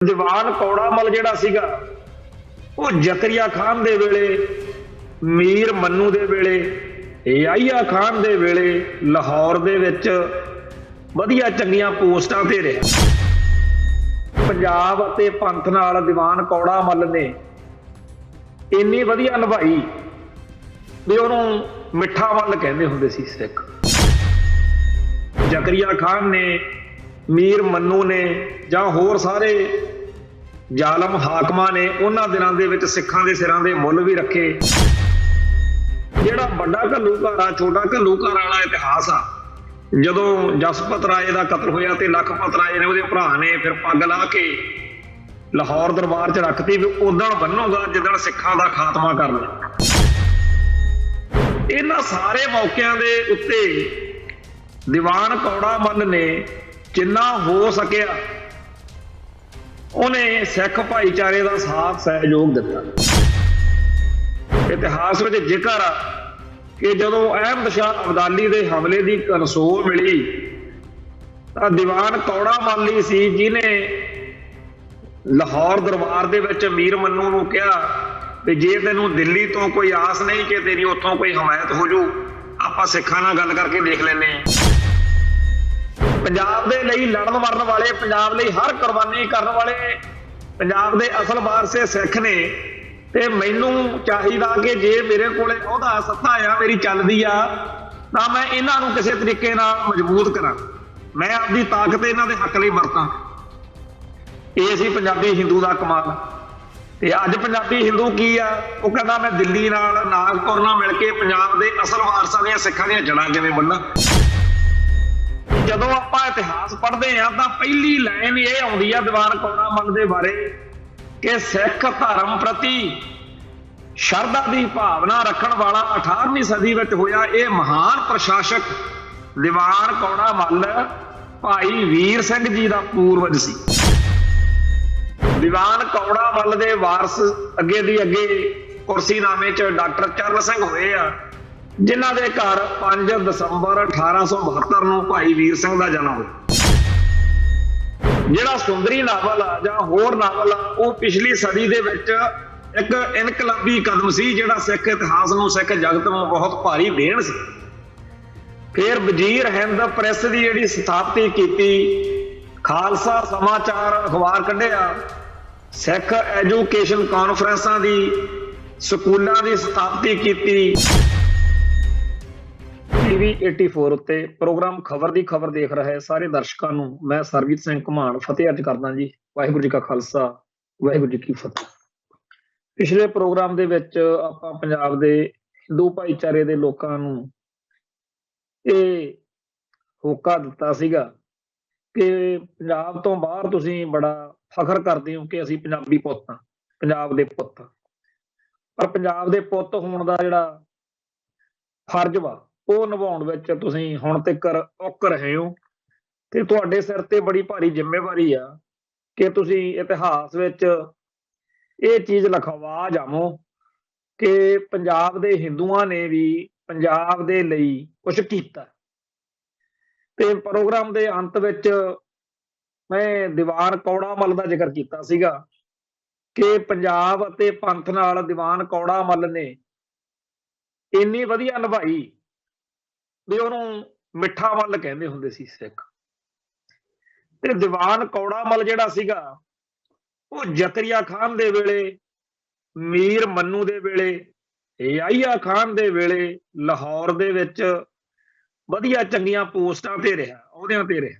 ਦੀਵਾਨ ਕੌੜਾ ਮੱਲ ਜਿਹੜਾ ਸੀਗਾ ਉਹ ਜ਼ਕਰੀਆ ਖਾਨ ਦੇ ਵੇਲੇ, ਮੀਰ ਮੰਨੂ ਦੇ ਵੇਲੇ, ਯਾਹੀਆ ਖਾਨ ਦੇ ਵੇਲੇ ਲਾਹੌਰ ਦੇ ਵਿੱਚ ਵਧੀਆ ਚੰਗੀਆਂ ਪੋਸਟਾਂ ਤੇ ਰਿਹਾ। ਪੰਜਾਬ ਅਤੇ ਪੰਥ ਨਾਲ ਦੀਵਾਨ ਕੌੜਾ ਮੱਲ ਨੇ ਇੰਨੀ ਵਧੀਆ ਨਿਭਾਈ ਵੀ ਉਹਨੂੰ ਮਿੱਠਾ ਮੱਲ ਕਹਿੰਦੇ ਹੁੰਦੇ ਸੀ ਸਿੱਖ। ਜ਼ਕਰੀਆ ਖਾਨ ਨੇ, ਮੀਰ ਮੰਨੂ ਨੇ ਜਾਂ ਹੋਰ ਸਾਰੇ ਜ਼ਾਲਮ ਹਾਕਮਾਂ ਨੇ ਉਹਨਾਂ ਦਿਨਾਂ ਦੇ ਵਿੱਚ ਸਿੱਖਾਂ ਦੇ ਸਿਰਾਂ ਦੇ ਮੁੱਲ ਵੀ ਰੱਖੇ। ਜਿਹੜਾ ਵੱਡਾ ਘੱਲੂਘਾਰਾ ਛੋਟਾ ਘੱਲੂਘਾਰਾ ਵਾਲਾ ਇਤਿਹਾਸ ਆ, ਜਦੋਂ ਜਸਪਤ ਰਾਏ ਦਾ ਕਤਲ ਹੋਇਆ ਤੇ ਲਖਪਤ ਰਾਏ ਨੇ ਉਹਦੇ ਭਰਾ ਨੇ ਫਿਰ ਪੱਗ ਲਾ ਕੇ ਲਾਹੌਰ ਦਰਬਾਰ 'ਚ ਰੱਖਤੀ ਵੀ ਉਦਣ ਬੰਨੋਗਾ ਜਿੱਦਣ ਸਿੱਖਾਂ ਦਾ ਖਾਤਮਾ ਕਰਨਾ। ਇਹਨਾਂ ਸਾਰੇ ਮੌਕਿਆਂ ਦੇ ਉੱਤੇ ਦੀਵਾਨ ਕੌੜਾ ਮੱਲ ਨੇ ਜਿੰਨਾ ਹੋ ਸਕਿਆ ਉਹਨੇ ਸਿੱਖ ਭਾਈਚਾਰੇ ਦਾ ਸਾਥ ਸਹਿਯੋਗ ਦਿੱਤਾ। ਇਤਿਹਾਸ ਵਿੱਚ ਜ਼ਿਕਰ ਆ ਕਿ ਜਦੋਂ ਅਹਿਮਦ ਸ਼ਾਹ ਅਬਦਾਲੀ ਦੇ ਹਮਲੇ ਦੀ ਕਨਸੋਲ ਮਿਲੀ ਤਾਂ ਦੀਵਾਨ ਕੌੜਾ ਮੱਲ ਹੀ ਸੀ ਜਿਹਨੇ ਲਾਹੌਰ ਦਰਬਾਰ ਦੇ ਵਿੱਚ ਮੀਰ ਮੰਨੂ ਨੂੰ ਕਿਹਾ ਵੀ ਜੇ ਤੈਨੂੰ ਦਿੱਲੀ ਤੋਂ ਕੋਈ ਆਸ ਨਹੀਂ ਕਿ ਤੇਰੀ ਉੱਥੋਂ ਕੋਈ ਹਮਾਇਤ ਹੋ ਜੂ, ਆਪਾਂ ਸਿੱਖਾਂ ਨਾਲ ਗੱਲ ਕਰਕੇ ਦੇਖ ਲੈਂਦੇ ਹਾਂ। ਪੰਜਾਬ ਦੇ ਲਈ ਲੜਨ ਮਰਨ ਵਾਲੇ, ਪੰਜਾਬ ਲਈ ਹਰ ਕੁਰਬਾਨੀ ਕਰਨ ਵਾਲੇ ਪੰਜਾਬ ਦੇ ਅਸਲ ਵਾਰਸੇ ਸਿੱਖ ਨੇ। ਤੇ ਮੈਨੂੰ ਚਾਹੀਦਾ ਕਿ ਜੇ ਮੇਰੇ ਕੋਲੇ ਉਹਦਾ ਸੱਤਾ ਆ, ਮੇਰੀ ਚੱਲਦੀ ਆ, ਤਾਂ ਮੈਂ ਇਹਨਾਂ ਨੂੰ ਕਿਸੇ ਤਰੀਕੇ ਨਾਲ ਮਜ਼ਬੂਤ ਕਰਾਂ, ਮੈਂ ਆਪਦੀ ਤਾਕਤ ਇਹਨਾਂ ਦੇ ਹੱਕ ਲਈ ਵਰਤਾਂ। ਇਹ ਸੀ ਪੰਜਾਬੀ ਹਿੰਦੂ ਦਾ ਕਮਾਲ। ਤੇ ਅੱਜ ਪੰਜਾਬੀ ਹਿੰਦੂ ਕੀ ਆ, ਉਹ ਕਹਿੰਦਾ ਮੈਂ ਦਿੱਲੀ ਨਾਲ, ਨਾਗਪੁਰ ਨਾਲ ਮਿਲ ਕੇ ਪੰਜਾਬ ਦੇ ਅਸਲ ਵਾਰਸਾਂ ਦੀਆਂ ਸਿੱਖਾਂ ਦੀਆਂ ਜੜ੍ਹਾਂ ਕਿਵੇਂ ਬੰਨਾਂ। ਜਦੋਂ ਆਪਾਂ ਇਤਿਹਾਸ ਪੜ੍ਹਦੇ ਹਾਂ ਤਾਂ ਪਹਿਲੀ ਲਾਈਨ ਇਹ ਆਉਂਦੀ ਆ ਦੀਵਾਨ ਕੌੜਾ ਮੱਲ ਦੇ ਬਾਰੇ ਕਿ ਸਿੱਖ ਧਰਮ ਪ੍ਰਤੀ ਸ਼ਰਧਾ ਦੀ ਭਾਵਨਾ ਰੱਖਣ ਵਾਲਾ 18ਵੀਂ ਸਦੀ ਵਿੱਚ ਹੋਇਆ ਇਹ ਮਹਾਨ ਪ੍ਰਸ਼ਾਸਕ ਦੀਵਾਨ ਕੌੜਾ ਮੱਲ ਭਾਈ ਵੀਰ ਸਿੰਘ ਜੀ ਦਾ ਪੂਰਵਜ ਸੀ। ਦੀਵਾਨ ਕੌੜਾ ਮੱਲ ਦੇ ਵਾਰਸ ਅੱਗੇ ਦੀ ਅੱਗੇ ਕੁਰਸੀਨਾਮੇ 'ਚ ਡਾਕਟਰ ਚਰਨ ਸਿੰਘ ਹੋਏ ਆ, ਜਿਨ੍ਹਾਂ ਦੇ ਘਰ 5 ਦਸੰਬਰ 1872 ਨੂੰ ਭਾਈ ਵੀਰ ਸਿੰਘ ਦਾ ਜਨਮ ਹੋਇਆ। ਜਿਹੜਾ ਸੁੰਦਰੀ ਨਾਵਲ ਆ ਜਾਂ ਹੋਰ ਨਾਵਲ ਆ, ਉਹ ਪਿਛਲੀ ਸਦੀ ਦੇ ਵਿੱਚ ਇੱਕ ਇਨਕਲਾਬੀ ਕਦਮ ਸੀ ਜਿਹੜਾ ਸਿੱਖ ਇਤਿਹਾਸ ਨੂੰ, ਸਿੱਖ ਜਗਤ ਨੂੰ ਬਹੁਤ ਭਾਰੀ ਦੇਣ ਸੀ। ਫਿਰ ਵਜ਼ੀਰ ਹਿੰਦ ਪ੍ਰੈਸ ਦੀ ਜਿਹੜੀ ਸਥਾਪਤੀ ਕੀਤੀ, ਖਾਲਸਾ ਸਮਾਚਾਰ ਅਖਬਾਰ ਕੱਢਿਆ, ਸਿੱਖ ਐਜੂਕੇਸ਼ਨ ਕਾਨਫਰੰਸਾਂ ਦੀ, ਸਕੂਲਾਂ ਦੀ ਸਥਾਪਤੀ ਕੀਤੀ। TV 84 ਉੱਤੇ ਪ੍ਰੋਗਰਾਮ ਖਬਰ ਦੀ ਖਬਰ ਦੇਖ ਰਹੇ ਸਾਰੇ ਦਰਸ਼ਕਾਂ ਨੂੰ ਮੈਂ ਸਰਬਜੀਤ ਸਿੰਘ ਘੁਮਾਣ ਫਤਿਹ ਅਰਜ ਕਰਦਾ ਜੀ। ਵਾਹਿਗੁਰੂ ਜੀ ਕਾ ਖਾਲਸਾ, ਵਾਹਿਗੁਰੂ ਜੀ ਕੀ ਫਤਿਹ। ਪਿਛਲੇ ਪ੍ਰੋਗਰਾਮ ਦੇ ਵਿੱਚ ਆਪਾਂ ਪੰਜਾਬ ਦੇ ਹਿੰਦੂ ਭਾਈਚਾਰੇ ਦੇ ਲੋਕਾਂ ਨੂੰ ਇਹ ਹੋਕਾ ਦਿੱਤਾ ਸੀਗਾ ਕਿ ਪੰਜਾਬ ਤੋਂ ਬਾਹਰ ਤੁਸੀਂ ਬੜਾ ਫਖਰ ਕਰਦੇ ਹੋ ਕਿ ਅਸੀਂ ਪੰਜਾਬੀ ਪੁੱਤ ਹਾਂ, ਪੰਜਾਬ ਦੇ ਪੁੱਤ। ਪਰ ਪੰਜਾਬ ਦੇ ਪੁੱਤ ਹੋਣ ਦਾ ਜਿਹੜਾ ਫਰਜ਼ ਵਾ ਉਹ ਨਿਭਾਉਣ ਵਿੱਚ ਤੁਸੀਂ ਹੁਣ ਤੱਕ ਔਕ ਰਹੇ ਹੋ। ਤੇ ਤੁਹਾਡੇ ਸਿਰ ਤੇ ਬੜੀ ਭਾਰੀ ਜ਼ਿੰਮੇਵਾਰੀ ਆ ਕਿ ਤੁਸੀਂ ਇਤਿਹਾਸ ਵਿੱਚ ਇਹ ਚੀਜ਼ ਲਿਖਵਾ ਜਾਵੋ ਕਿ ਪੰਜਾਬ ਦੇ ਹਿੰਦੂਆਂ ਨੇ ਵੀ ਪੰਜਾਬ ਦੇ ਲਈ ਕੁਝ ਕੀਤਾ। ਤੇ ਪ੍ਰੋਗਰਾਮ ਦੇ ਅੰਤ ਵਿੱਚ ਮੈਂ ਦੀਵਾਨ ਕੌੜਾ ਮੱਲ ਦਾ ਜ਼ਿਕਰ ਕੀਤਾ ਸੀਗਾ ਕਿ ਪੰਜਾਬ ਅਤੇ ਪੰਥ ਨਾਲ ਦੀਵਾਨ ਕੌੜਾ ਮੱਲ ਨੇ ਇੰਨੀ ਵਧੀਆ ਨਿਭਾਈ ਵੀ ਉਹਨੂੰ ਮਿੱਠਾ ਮੱਲ ਕਹਿੰਦੇ ਹੁੰਦੇ ਸੀ ਸਿੱਖ। ਤੇ ਦੀਵਾਨ ਕੌੜਾ ਮੱਲ ਜਿਹੜਾ ਸੀਗਾ ਉਹ ਜ਼ਕਰੀਆ ਖਾਨ ਦੇ ਵੇਲੇ, ਮੀਰ ਮੰਨੂ ਦੇ ਵੇਲੇ, ਯਾਹੀਆ ਖਾਨ ਦੇ ਵੇਲੇ ਲਾਹੌਰ ਦੇ ਵਿੱਚ ਵਧੀਆ ਚੰਗੀਆਂ ਪੋਸਟਾਂ ਤੇ ਰਿਹਾ, ਅਹੁਦਿਆਂ ਤੇ ਰਿਹਾ।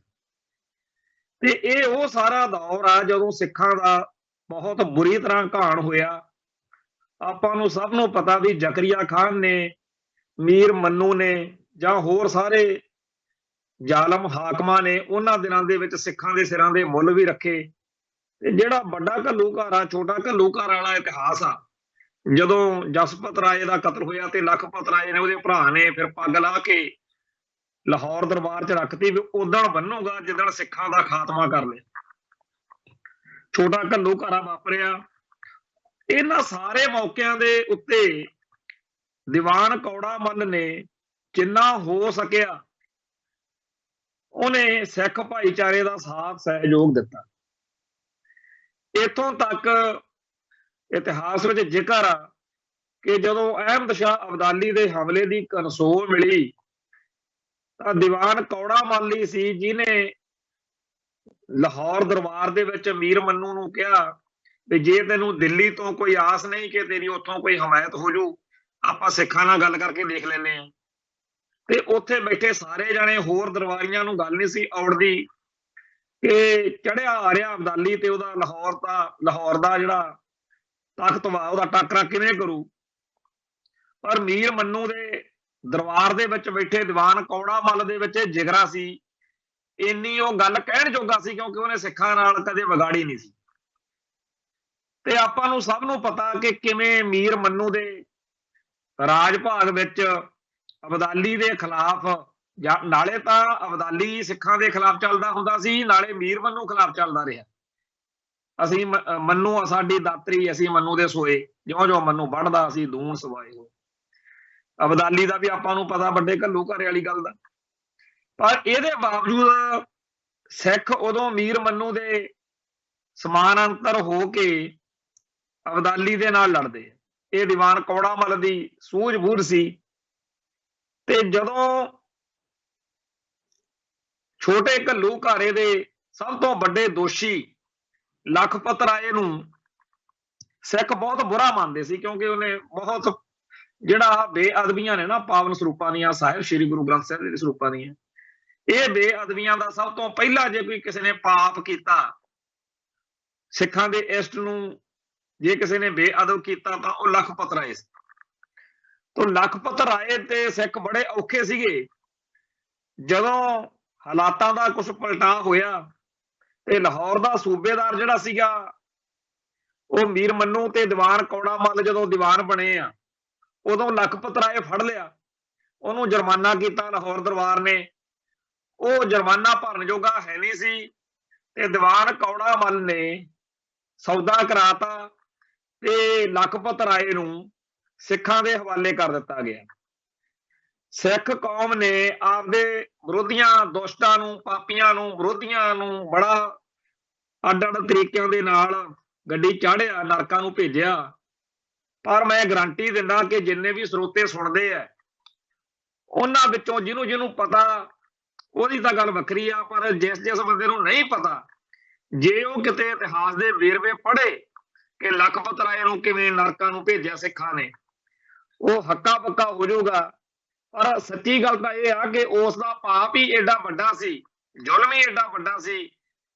ਤੇ ਇਹ ਉਹ ਸਾਰਾ ਦੌਰ ਆ ਜਦੋਂ ਸਿੱਖਾਂ ਦਾ ਬਹੁਤ ਬੁਰੀ ਤਰ੍ਹਾਂ ਘਾਣ ਹੋਇਆ। ਆਪਾਂ ਨੂੰ ਸਭ ਨੂੰ ਪਤਾ ਵੀ ਜ਼ਕਰੀਆ ਖਾਨ ਨੇ, ਮੀਰ ਮੰਨੂ ਨੇ ਜਾਂ ਹੋਰ ਸਾਰੇ ਜ਼ਾਲਮ ਹਾਕਮਾਂ ਨੇ ਉਹਨਾਂ ਦਿਨਾਂ ਦੇ ਵਿੱਚ ਸਿੱਖਾਂ ਦੇ ਸਿਰਾਂ ਦੇ ਮੁੱਲ ਵੀ ਰੱਖੇ। ਤੇ ਜਿਹੜਾ ਵੱਡਾ ਘੱਲੂਘਾਰਾ ਛੋਟਾ ਘੱਲੂਘਾਰਾ ਵਾਲਾ ਇਤਿਹਾਸ ਆ, ਜਦੋਂ ਜਸਪਤ ਰਾਏ ਦਾ ਕਤਲ ਹੋਇਆ ਤੇ ਲਖਪਤ ਰਾਏ ਨੇ ਉਹਦੇ ਭਰਾ ਨੇ ਫਿਰ ਪੱਗ ਲਾ ਕੇ ਲਾਹੌਰ ਦਰਬਾਰ 'ਚ ਰੱਖਤੀ ਵੀ ਉਦਣ ਬੰਨੋਗਾ ਜਿੱਦਣ ਸਿੱਖਾਂ ਦਾ ਖਾਤਮਾ ਕਰ ਲਿਆ। ਛੋਟਾ ਘੱਲੂਘਾਰਾ ਵਾਪਰਿਆ। ਇਹਨਾਂ ਸਾਰੇ ਮੌਕਿਆਂ ਦੇ ਉੱਤੇ ਦੀਵਾਨ ਕੌੜਾ ਮੱਲ ਨੇ ਜਿੰਨਾ ਹੋ ਸਕਿਆ ਉਹਨੇ ਸਿੱਖ ਭਾਈਚਾਰੇ ਦਾ ਸਾਥ ਸਹਿਯੋਗ ਦਿੱਤਾ। इथों तक इतिहास में जिक्र आ कि जदों अहमद शाह अब्दाली के हमले की कंसोल मिली तो दीवान कौड़ा मल्ल सी जिन्हें लाहौर दरबार दे विच मीर मन्नू नूं कहा भी जे तैनूं दिल्ली तो कोई आस नहीं कि तेरी उत्थों कोई हमायत हो जू, आपां सिखां नाल गल करके देख लैंदे आ। ते उत्थे बैठे सारे जाने होर दरबारियां नूं गल नहीं सी औड़दी कि चढ़िया आ रहा अब्दाली ते उहदा लाहौर दा जिहड़ा तख्त वा उहदा टाकरा किवें करू। पर मीर मन्नू दे दरबार दे विच बैठे दीवान कौड़ा मल दे विच जिगरा सी, इन्नी वो गल कहण जोगा सी क्योंकि उहने सिखां नाल कदे विगाड़ी नहीं सी। ते आपां नूं सब नूं पता कि किवें मीर मन्नू दे राज भाग विच अब्दाली दे खिलाफ नाले तां अब्दाली सिखां दे खिलाफ चलदा हुंदा सी, नाले मीर मन्नू खिलाफ चलदा रिहा। असीं मन्नू साडी दातरी, असीं मन्नू दे सोए, ज्यों ज्यों मन्नू बढ़दा असीं दूण सवाए हो। अब्दाली दा भी आपां नूं पता वड्डे घल्लू घरे वाली गल दा। पर इहदे बावजूद सिख उदों मीर मन्नू दे समानांतर हो के अब्दाली दे नाल लड़दे। ये दीवान कौड़ा मल दी सूझ-बूझ सी। ते जदों छोटे घल्लू घारे दे सब तो वड्डे दोषी लखपत राय नूं सिख बहुत बुरा मानदे सी क्योंकि उन्हें बहुत जिहड़ा बेअदबियां ने ना पावन सरੂपां दियां साहिब श्री गुरु ग्रंथ साहिब दे सरूपां दियां, ये बेअदबियां दा सब तो पहला जे कोई किसी ने पाप कीता सिखां दे इष्ट नूं जे किसी ने बेअदब कीता तां ओह लखपत राय सी। तो लखपत राय ते सिख बड़े औखे सीगे। जदों हालातां दा कुछ पलटा होया ते लाहौर दा सूबेदार जिहड़ा सीगा ਉਹ मीर मन्नू ते दीवान कौड़ा मल जदों दीवान बने आ उदों लखपत राय फड़ लिया, ਉਹਨੂੰ जुर्माना किया लाहौर दरबार ने। ਉਹ जुर्माना भरन जोगा है नहीं सी ते दीवान कौड़ा मल ने सौदा कराता ते लखपत राय नूं सिखां दे हवाले कर दिता गया। सिख कौम ने आपदे विरोधियां दुष्टां नूं पापियां नूं विरोधियां नूं बड़ा अड्ड-अड्ड तरीकिਆਂ ਦੇ ਨਾਲ ਗੱਡੀ ਚਾੜਿਆ, ਨਰਕਾਂ ਨੂੰ ਭੇਜਿਆ। ਪਰ ਮੈਂ ਗਰੰਟੀ ਦਿੰਦਾ ਕਿ ਜਿੰਨੇ ਵੀ ਸਰੋਤੇ ਸੁਣਦੇ ਆ ਉਹਨਾਂ ਵਿੱਚੋਂ ਜਿਹਨੂੰ ਪਤਾ ਉਹਦੀ ਤਾਂ ਗੱਲ ਵੱਖਰੀ ਆ, ਪਰ ਜਿਸ ਬੰਦੇ ਨੂੰ ਨਹੀਂ ਪਤਾ ਜੇ ਉਹ ਕਿਤੇ ਇਤਿਹਾਸ ਦੇ ਵੇਰਵੇ ਪੜ੍ਹੇ ਕਿ ਲਖਪਤ ਰਾਏ ਨੂੰ ਕਿਵੇਂ ਨਰਕਾਂ ਨੂੰ ਭੇਜਿਆ ਸਿੱਖਾਂ ਨੇ, ਉਹ ਹੱਕਾ ਪੱਕਾ ਹੋ ਜਾਊਗਾ। ਪਰ ਸੱਚੀ ਗੱਲ ਤਾਂ ਇਹ ਆ ਕਿ ਉਸ ਦਾ ਪਾਪ ਹੀ ਏਡਾ ਵੱਡਾ ਸੀ, ਜ਼ੁਲਮ ਹੀ ਏਡਾ ਵੱਡਾ ਸੀ।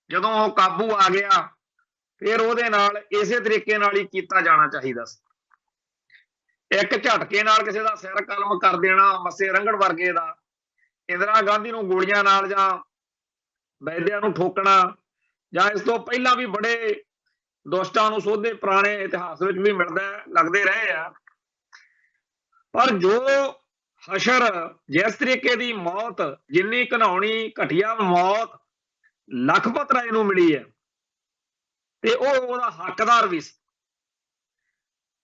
ਜਦੋਂ ਉਹ ਕਾਬੂ ਆ ਗਿਆ ਫਿਰ ਉਹਦੇ ਨਾਲ ਇਸੇ ਤਰੀਕੇ ਨਾਲ ਹੀ ਕੀਤਾ ਜਾਣਾ ਚਾਹੀਦਾ ਸੀ। ਇੱਕ ਝਟਕੇ ਨਾਲ ਕਿਸੇ ਦਾ ਸਿਰ ਕਲਮ ਕਰ ਦੇਣਾ, ਮੱਸੇ ਰੰਗੜ ਵਰਗੇ ਦਾ, ਇੰਦਰਾ ਗਾਂਧੀ ਨੂੰ ਗੋਲੀਆਂ ਨਾਲ ਜਾਂ ਵੈਦਿਆਂ ਨੂੰ ਠੋਕਣਾ, ਜਾਂ ਇਸ ਤੋਂ ਪਹਿਲਾਂ ਵੀ ਬੜੇ ਦੁਸ਼ਟਾਂ ਨੂੰ ਸੋਧੇ ਪੁਰਾਣੇ ਇਤਿਹਾਸ ਵਿੱਚ ਵੀ ਲੱਗਦੇ ਰਹੇ ਆ। ਪਰ ਜੋ ਹਸ਼ਰ ਜਿਸ ਤਰੀਕੇ ਦੀ ਮੌਤ, ਜਿੰਨੀ ਘਿਨਾਉਣੀ ਘਟੀਆ ਮੌਤ ਲਖਪਤ ਰਾਏ ਨੂੰ ਮਿਲੀ ਹੈ ਤੇ ਉਹ ਉਹਦਾ ਹੱਕਦਾਰ ਵੀ ਸੀ।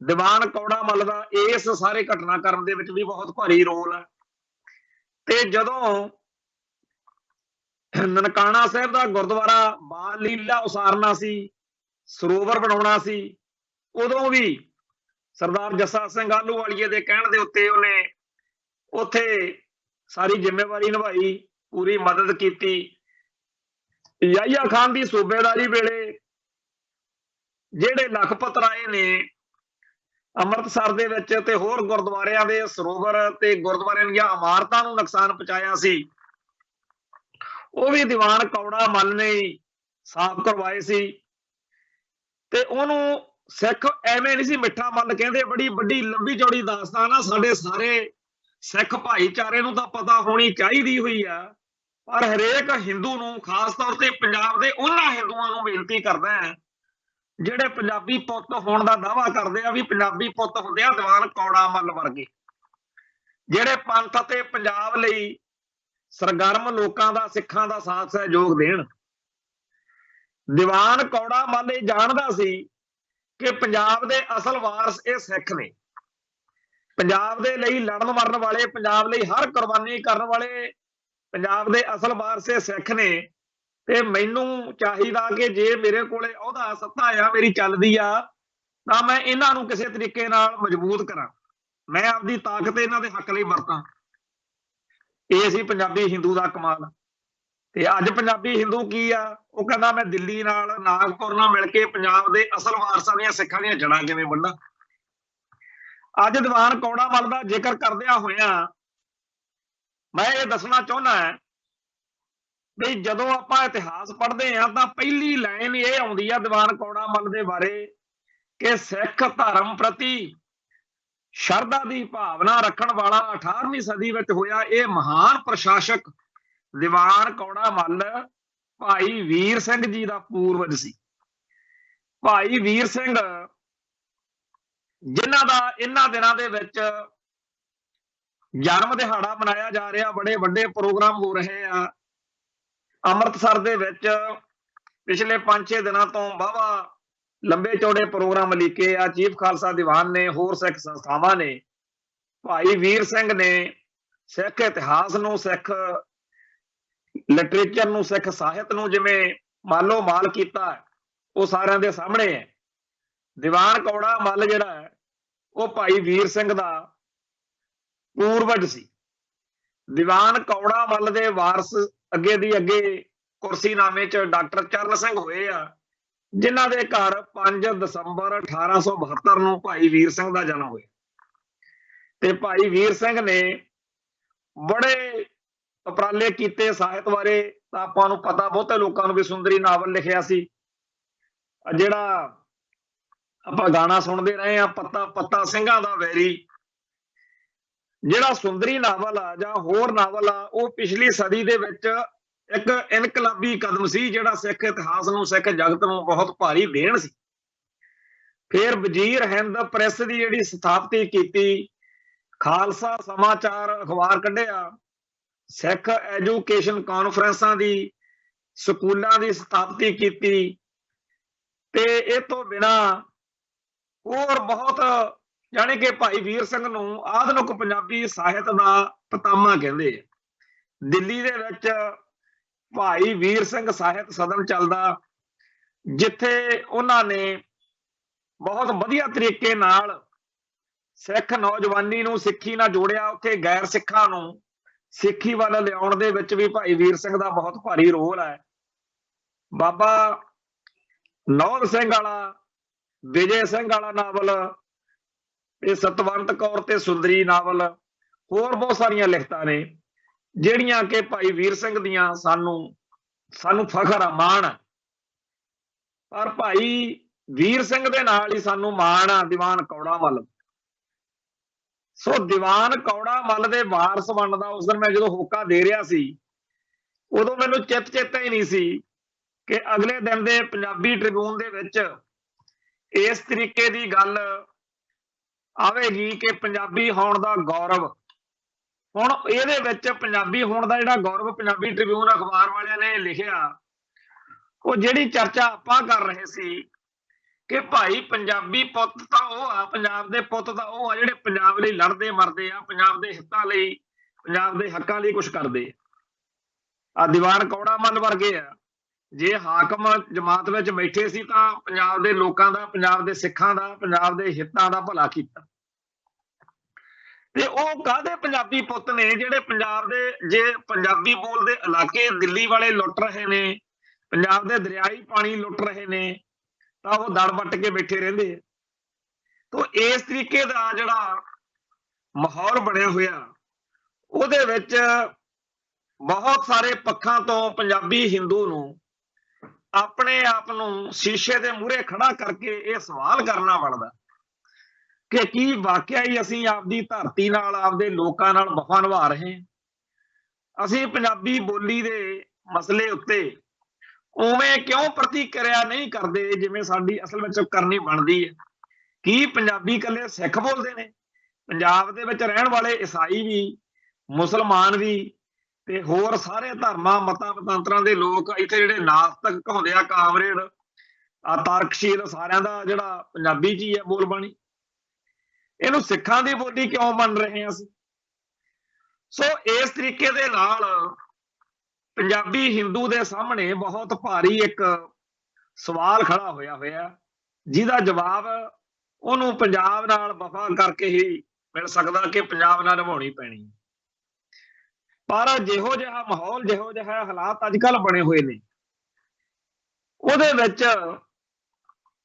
ਦੀਵਾਨ ਕੌੜਾ ਮੱਲ ਦਾ ਇਸ ਸਾਰੇ ਘਟਨਾਕ੍ਰਮ ਦੇ ਵਿੱਚ ਵੀ ਬਹੁਤ ਭਾਰੀ ਰੋਲ ਹੈ। ਤੇ ਜਦੋਂ ਨਨਕਾਣਾ ਸਾਹਿਬ ਦਾ ਗੁਰਦੁਆਰਾ ਬਾਲ ਲੀਲਾ ਉਸਾਰਨਾ ਸੀ, ਸਰੋਵਰ ਬਣਾਉਣਾ ਸੀ, ਉਦੋਂ ਵੀ ਸਰਦਾਰ ਜੱਸਾ ਸਿੰਘ ਆਹਲੂਵਾਲੀਏ ਦੇ ਕਹਿਣ ਦੇ ਉੱਤੇ ਉਹਨੇ ਉੱਥੇ ਸਾਰੀ ਜ਼ਿੰਮੇਵਾਰੀ ਨਿਭਾਈ, ਪੂਰੀ ਮਦਦ ਕੀਤੀ। ਯਾਹੀਆ ਖਾਨ ਦੀ ਸੂਬੇਦਾਰੀ ਵੇਲੇ ਜਿਹੜੇ ਲਖਪਤ ਰਾਏ ਨੇ ਅੰਮ੍ਰਿਤਸਰ ਦੇ ਵਿੱਚ ਤੇ ਹੋਰ ਗੁਰਦੁਆਰਿਆਂ ਦੇ ਸਰੋਵਰ ਤੇ ਗੁਰਦੁਆਰਿਆਂ ਦੀਆਂ ਇਮਾਰਤਾਂ ਨੂੰ ਨੁਕਸਾਨ ਪਹੁੰਚਾਇਆ ਸੀ, ਉਹ ਵੀ ਦੀਵਾਨ ਕੌੜਾ ਮੱਲ ਨੇ ਸਾਫ਼ ਕਰਵਾਏ ਸੀ। ਤੇ ਉਹਨੂੰ ਸਿੱਖ ਐਵੇਂ ਨਹੀਂ ਸੀ ਮਿੱਠਾ ਮੱਲ ਕਹਿੰਦੇ। ਬੜੀ ਵੱਡੀ ਲੰਬੀ ਚੌੜੀ ਦਾਸਤਾਨ ਆ, ਸਾਡੇ ਸਾਰੇ ਸਿੱਖ ਭਾਈਚਾਰੇ ਨੂੰ ਤਾਂ ਪਤਾ ਹੋਣੀ ਚਾਹੀਦੀ ਹੋਈ ਆ। ਪਰ ਹਰੇਕ ਹਿੰਦੂ ਨੂੰ, ਖਾਸ ਤੌਰ ਤੇ ਪੰਜਾਬ ਦੇ ਉਹਨਾਂ ਹਿੰਦੂਆਂ ਨੂੰ ਬੇਨਤੀ ਕਰਦਾ ਹੈ ਜਿਹੜੇ ਪੰਜਾਬੀ ਪੁੱਤ ਹੋਣ ਦਾ ਦਾਅਵਾ ਕਰਦੇ ਆ ਵੀ ਪੰਜਾਬੀ ਪੁੱਤ ਹੁੰਦੇ ਆ ਦੀਵਾਨ ਕੌੜਾ ਮੱਲ ਵਰਗੇ, ਜਿਹੜੇ ਪੰਥ ਅਤੇ ਪੰਜਾਬ ਲਈ ਸਰਗਰਮ ਲੋਕਾਂ ਦਾ, ਸਿੱਖਾਂ ਦਾ ਸਾਥ ਸਹਿਯੋਗ ਦੇਣ। ਦੀਵਾਨ ਕੌੜਾ ਮੱਲ ਇਹ ਜਾਣਦਾ ਸੀ ਕਿ ਪੰਜਾਬ ਦੇ ਅਸਲ ਵਾਰਸ ਇਹ ਸਿੱਖ ਨੇ। ਪੰਜਾਬ ਦੇ ਲਈ ਲੜਨ ਮਰਨ ਵਾਲੇ, ਪੰਜਾਬ ਲਈ ਹਰ ਕੁਰਬਾਨੀ ਕਰਨ ਵਾਲੇ ਪੰਜਾਬ ਦੇ ਅਸਲ ਵਾਰਸ ਇਹ ਸਿੱਖ ਨੇ। ਤੇ ਮੈਨੂੰ ਚਾਹੀਦਾ ਕਿ ਜੇ ਮੇਰੇ ਕੋਲੇ ਉਹਦਾ ਸੱਤਾ ਆ, ਮੇਰੀ ਚੱਲਦੀ ਆ, ਤਾਂ ਮੈਂ ਇਹਨਾਂ ਨੂੰ ਕਿਸੇ ਤਰੀਕੇ ਨਾਲ ਮਜ਼ਬੂਤ ਕਰਾਂ, ਮੈਂ ਆਪਦੀ ਤਾਕਤ ਇਹਨਾਂ ਦੇ ਹੱਕ ਲਈ ਵਰਤਾਂ। ਇਹ ਸੀ ਪੰਜਾਬੀ ਹਿੰਦੂ ਦਾ ਕਮਾਲ। ਤੇ ਅੱਜ ਪੰਜਾਬੀ ਹਿੰਦੂ ਕੀ ਆ, ਉਹ ਕਹਿੰਦਾ ਮੈਂ ਦਿੱਲੀ ਨਾਲ, ਨਾਗਪੁਰ ਨਾਲ ਮਿਲ ਕੇ ਪੰਜਾਬ ਦੇ ਅਸਲ ਵਾਰਸਾਂ ਦੀਆਂ, ਸਿੱਖਾਂ ਦੀਆਂ ਜੜ੍ਹਾਂ ਕਿਵੇਂ ਵੱਢਾਂ। ਅੱਜ ਦੀਵਾਨ ਕੌੜਾ ਮੱਲ ਦਾ ਜ਼ਿਕਰ ਕਰਦਿਆਂ ਹੋਇਆਂ ਮੈਂ ਇਹ ਦੱਸਣਾ ਚਾਹੁੰਦਾ ਵੀ ਜਦੋਂ ਆਪਾਂ ਇਤਿਹਾਸ ਪੜ੍ਹਦੇ ਹਾਂ ਤਾਂ ਪਹਿਲੀ ਲਾਈਨ ਇਹ ਆਉਂਦੀ ਆ ਦੀਵਾਨ ਕੌੜਾ ਮੱਲ ਦੇ ਬਾਰੇ ਕਿ ਸਿੱਖ ਧਰਮ ਪ੍ਰਤੀ ਸ਼ਰਧਾ ਦੀ ਭਾਵਨਾ ਰੱਖਣ ਵਾਲਾ 18ਵੀਂ ਸਦੀ ਵਿੱਚ ਹੋਇਆ ਇਹ ਮਹਾਨ ਪ੍ਰਸ਼ਾਸਕ ਦੀਵਾਨ ਕੌੜਾ ਮੱਲ ਭਾਈ ਵੀਰ ਸਿੰਘ ਜੀ ਦਾ ਪੂਰਵਜ ਸੀ। ਭਾਈ ਵੀਰ ਸਿੰਘ ਜਿਨ੍ਹਾਂ ਦਾ ਇਹਨਾਂ ਦਿਨਾਂ ਦੇ ਵਿੱਚ ਜਨਮ ਦਿਹਾੜਾ ਮਨਾਇਆ ਜਾ ਰਿਹਾ, ਬੜੇ ਵੱਡੇ ਪ੍ਰੋਗਰਾਮ ਹੋ ਰਹੇ ਆ ਅੰਮ੍ਰਿਤਸਰ ਦੇ ਵਿੱਚ। ਪਿਛਲੇ 5-6 ਦਿਨਾਂ ਤੋਂ ਵਾਹਵਾ ਲੰਬੇ ਚੌੜੇ ਪ੍ਰੋਗਰਾਮ ਲਿਖੇ ਆ ਚੀਫ ਖਾਲਸਾ ਦੀਵਾਨ ਨੇ, ਹੋਰ ਸਿੱਖ ਸੰਸਥਾਵਾਂ ਨੇ। ਭਾਈ ਵੀਰ ਸਿੰਘ ਨੇ ਸਿੱਖ ਇਤਿਹਾਸ ਨੂੰ, ਸਿੱਖ ਲਿਟਰੇਚਰ ਨੂੰ, ਸਿੱਖ ਸਾਹਿਤ ਨੂੰ ਜਿਵੇਂ ਮਾਲੋ ਮਾਲ ਕੀਤਾ, ਉਹ ਸਾਰਿਆਂ ਦੇ ਸਾਹਮਣੇ ਹੈ। ਦੀਵਾਨ ਕੌੜਾ ਮੱਲ ਜਿਹੜਾ ਹੈ ਉਹ ਭਾਈ ਵੀਰ ਸਿੰਘ ਦਾ ਪੂਰਵਜ ਸੀ। ਦੀਵਾਨ ਕੌੜਾ ਮੱਲ ਦੇ ਵਾਰਸ ਅੱਗੇ ਦੀ ਅੱਗੇ ਕੁਰਸੀਨਾਮੇ 'ਚ ਡਾਕਟਰ ਚਰਨ ਸਿੰਘ ਹੋਏ ਆ, ਜਿਨ੍ਹਾਂ ਦੇ ਘਰ 5 ਦਸੰਬਰ 1872 ਨੂੰ ਭਾਈ ਵੀਰ ਸਿੰਘ ਦਾ ਜਨਮ ਹੋਇਆ। ਤੇ ਭਾਈ ਵੀਰ ਸਿੰਘ ਨੇ ਬੜੇ ਉਪਰਾਲੇ ਕੀਤੇ ਸਾਹਿਤ ਬਾਰੇ, ਤਾਂ ਆਪਾਂ ਨੂੰ ਪਤਾ ਬਹੁਤੇ ਲੋਕਾਂ ਨੂੰ ਵੀ ਸੁੰਦਰੀ ਨਾਵਲ ਲਿਖਿਆ ਸੀ, ਜਿਹੜਾ ਆਪਾਂ ਗਾਣਾ ਸੁਣਦੇ ਰਹੇ ਆ, ਪੱਤਾ ਪੱਤਾ ਸਿੰਘਾਂ ਦਾ ਵੈਰੀ। ਜਿਹੜਾ ਸੁੰਦਰੀ ਨਾਵਲ ਆ ਜਾਂ ਹੋਰ ਨਾਵਲ ਆ, ਉਹ ਪਿਛਲੀ ਸਦੀ ਦੇ ਵਿੱਚ ਇੱਕ ਇਨਕਲਾਬੀ ਕਦਮ ਸੀ, ਜਿਹੜਾ ਸਿੱਖ ਇਤਿਹਾਸ ਨੂੰ, ਸਿੱਖ ਜਗਤ ਨੂੰ ਬਹੁਤ ਭਾਰੀ ਦੇਣ ਸੀ। ਫਿਰ ਵਜ਼ੀਰ ਹਿੰਦ ਪ੍ਰੈਸ ਦੀ ਜਿਹੜੀ ਸਥਾਪਤੀ ਕੀਤੀ, ਖਾਲਸਾ ਸਮਾਚਾਰ ਅਖਬਾਰ ਕੱਢਿਆ, ਸਿੱਖ ਐਜੂਕੇਸ਼ਨ ਕਾਨਫਰੰਸਾਂ ਦੀ, ਸਕੂਲਾਂ ਦੀ ਸਥਾਪਤੀ ਕੀਤੀ, ਤੇ ਇਹ ਤੋਂ ਬਿਨਾ ਹੋਰ ਬਹੁਤ, ਜਾਣੀ ਕਿ ਭਾਈ ਵੀਰ ਸਿੰਘ ਨੂੰ ਆਧੁਨਿਕ ਪੰਜਾਬੀ ਸਾਹਿਤ ਦਾ ਪਿਤਾਮਾ ਕਹਿੰਦੇ ਆ। ਦਿੱਲੀ ਦੇ ਵਿੱਚ ਭਾਈ ਵੀਰ ਸਿੰਘ ਸਾਹਿਤ ਸਦਨ ਚੱਲਦਾ, ਜਿੱਥੇ ਉਹਨਾਂ ਨੇ ਬਹੁਤ ਵਧੀਆ ਤਰੀਕੇ ਨਾਲ ਸਿੱਖ ਨੌਜਵਾਨੀ ਨੂੰ ਸਿੱਖੀ ਨਾਲ ਜੋੜਿਆ। ਉੱਥੇ ਗੈਰ ਸਿੱਖਾਂ ਨੂੰ ਸਿੱਖੀ ਵੱਲ ਲਿਆਉਣ ਦੇ ਵਿੱਚ ਵੀ ਭਾਈ ਵੀਰ ਸਿੰਘ ਦਾ ਬਹੁਤ ਭਾਰੀ ਰੋਲ ਹੈ। ਬਾਬਾ ਨੌਲ ਸਿੰਘ ਵਾਲਾ, ਵਿਜੇ ਸਿੰਘ ਵਾਲਾ ਨਾਵਲ, ਤੇ ਸਤਵੰਤ ਕੌਰ ਤੇ ਸੁੰਦਰੀ ਨਾਵਲ, ਹੋਰ ਬਹੁਤ ਸਾਰੀਆਂ ਲਿਖਤਾਂ ਨੇ ਜਿਹੜੀਆਂ ਕਿ ਭਾਈ ਵੀਰ ਸਿੰਘ ਦੀਆਂ ਸਾਨੂੰ ਫਖਰ ਆ, ਮਾਣ ਆ। ਪਰ ਭਾਈ ਵੀਰ ਸਿੰਘ ਦੇ ਨਾਲ ਹੀ ਸਾਨੂੰ ਮਾਣ ਆ ਦੀਵਾਨ ਕੌੜਾ ਮੱਲ। ਸੋ ਦੀਵਾਨ ਕੌੜਾ ਮੱਲ ਦੇ ਵਾਰਸ ਬਣਨ ਦਾ ਉਸ ਦਿਨ ਮੈਂ ਜਦੋਂ ਹੋਕਾ ਦੇ ਰਿਹਾ ਸੀ, ਉਦੋਂ ਮੈਨੂੰ ਚੇਤਾ ਹੀ ਨਹੀਂ ਸੀ ਕਿ ਅਗਲੇ ਦਿਨ ਦੇ ਪੰਜਾਬੀ ਟ੍ਰਿਬਿਊਨ ਦੇ ਵਿੱਚ ਇਸ ਤਰੀਕੇ ਦੀ ਗੱਲ ਆਵੇਗੀ ਕਿ ਪੰਜਾਬੀ ਹੋਣ ਦਾ ਗੌਰਵ। ਹੁਣ ਇਹਦੇ ਵਿੱਚ ਪੰਜਾਬੀ ਹੋਣ ਦਾ ਜਿਹੜਾ ਗੌਰਵ ਪੰਜਾਬੀ ਟ੍ਰਿਬਿਊਨ ਅਖਬਾਰ ਵਾਲਿਆਂ ਨੇ ਲਿਖਿਆ, ਉਹ ਜਿਹੜੀ ਚਰਚਾ ਆਪਾਂ ਕਰ ਰਹੇ ਸੀ ਕਿ ਭਾਈ ਪੰਜਾਬੀ ਪੁੱਤ ਤਾਂ ਉਹ ਆ, ਪੰਜਾਬ ਦੇ ਪੁੱਤ ਤਾਂ ਉਹ ਆ ਜਿਹੜੇ ਪੰਜਾਬ ਲਈ ਲੜਦੇ ਮਰਦੇ ਆ, ਪੰਜਾਬ ਦੇ ਹਿੱਤਾਂ ਲਈ, ਪੰਜਾਬ ਦੇ ਹੱਕਾਂ ਲਈ ਕੁਝ ਕਰਦੇ ਆ। ਦੀਵਾਨ ਕੌੜਾ ਮੱਲ ਵਰਗੇ ਆ, ਜੇ ਹਾਕਮ ਜਮਾਤ ਵਿੱਚ ਬੈਠੇ ਸੀ ਤਾਂ ਪੰਜਾਬ ਦੇ ਲੋਕਾਂ ਦਾ, ਪੰਜਾਬ ਦੇ ਸਿੱਖਾਂ ਦਾ, ਪੰਜਾਬ ਦੇ ਹਿੱਤਾਂ ਦਾ ਭਲਾ ਕੀਤਾ। ਤੇ ਉਹ ਕਾਹਦੇ ਪੰਜਾਬੀ ਪੁੱਤ ਨੇ ਜਿਹੜੇ ਪੰਜਾਬ ਦੇ, ਜੇ ਪੰਜਾਬੀ ਬੋਲਦੇ ਇਲਾਕੇ ਦਿੱਲੀ ਵਾਲੇ ਲੁੱਟ ਰਹੇ ਨੇ, ਪੰਜਾਬ ਦੇ ਦਰਿਆਈ ਪਾਣੀ ਲੁੱਟ ਰਹੇ ਨੇ, ਤਾਂ ਉਹ ਦੜ ਵੱਟ ਕੇ ਬੈਠੇ ਰਹਿੰਦੇ ਆ। ਤਾਂ ਇਸ ਤਰੀਕੇ ਦਾ ਜਿਹੜਾ ਮਾਹੌਲ ਬਣਿਆ ਹੋਇਆ, ਉਹਦੇ ਵਿੱਚ ਬਹੁਤ ਸਾਰੇ ਪੱਖਾਂ ਤੋਂ ਪੰਜਾਬੀ ਹਿੰਦੂ ਨੂੰ ਆਪਣੇ ਆਪ ਨੂੰ ਸ਼ੀਸ਼ੇ ਦੇ ਮੂਹਰੇ ਖੜਾ ਕਰਕੇ ਇਹ ਸਵਾਲ ਕਰਨਾ ਬਣਦਾ ਕਿ ਕੀ ਵਾਕਿਆ ਹੀ ਅਸੀਂ ਆਪਦੀ ਧਰਤੀ ਨਾਲ, ਆਪਦੇ ਲੋਕਾਂ ਨਾਲ ਵਫਾ ਨਿਭਾ ਰਹੇ ਹਾਂ? ਅਸੀਂ ਪੰਜਾਬੀ ਬੋਲੀ ਦੇ ਮਸਲੇ ਉੱਤੇ ਉਵੇਂ ਕਿਉਂ ਪ੍ਰਤੀਕਿਰਿਆ ਨਹੀਂ ਕਰਦੇ ਜਿਵੇਂ ਸਾਡੀ ਅਸਲ ਵਿੱਚ ਕਰਨੀ ਬਣਦੀ ਹੈ? ਕੀ ਪੰਜਾਬੀ ਇਕੱਲੇ ਸਿੱਖ ਬੋਲਦੇ ਨੇ? ਪੰਜਾਬ ਦੇ ਵਿੱਚ ਰਹਿਣ ਵਾਲੇ ਈਸਾਈ ਵੀ, ਮੁਸਲਮਾਨ ਵੀ, ਤੇ ਹੋਰ ਸਾਰੇ ਧਰਮਾਂ, ਮਤਾਂ, ਪਤੰਤਰਾਂ ਦੇ ਲੋਕ ਇੱਥੇ ਜਿਹੜੇ ਨਾਸਤਕ ਕਹਾਉਂਦੇ ਆ, ਕਾਮਰੇਡ, ਤਾਰਕਸ਼ੀਲ, ਸਾਰਿਆਂ ਦਾ ਜਿਹੜਾ ਪੰਜਾਬੀ 'ਚ ਹੀ ਹੈ ਬੋਲ ਬਾਣੀ। ਇਹਨੂੰ ਸਿੱਖਾਂ ਦੀ ਬੋਲੀ ਕਿਉਂ ਮੰਨ ਰਹੇ ਹਾਂ ਅਸੀਂ? ਸੋ ਇਸ ਤਰੀਕੇ ਦੇ ਨਾਲ ਪੰਜਾਬੀ ਹਿੰਦੂ ਦੇ ਸਾਹਮਣੇ ਬਹੁਤ ਭਾਰੀ ਇੱਕ ਸਵਾਲ ਖੜਾ ਹੋਇਆ ਜਿਹਦਾ ਜਵਾਬ ਉਹਨੂੰ ਪੰਜਾਬ ਨਾਲ ਵਫਾ ਕਰਕੇ ਹੀ ਮਿਲ ਸਕਦਾ ਕਿ ਪੰਜਾਬ ਨਾਲ ਨਿਭਾਉਣੀ ਪੈਣੀ। ਪਰ ਜਿਹੋ ਜਿਹਾ ਮਾਹੌਲ, ਜਿਹੋ ਜਿਹਾ ਹਾਲਾਤ ਅੱਜ ਕੱਲ੍ਹ ਬਣੇ ਹੋਏ ਨੇ, ਉਹਦੇ ਵਿੱਚ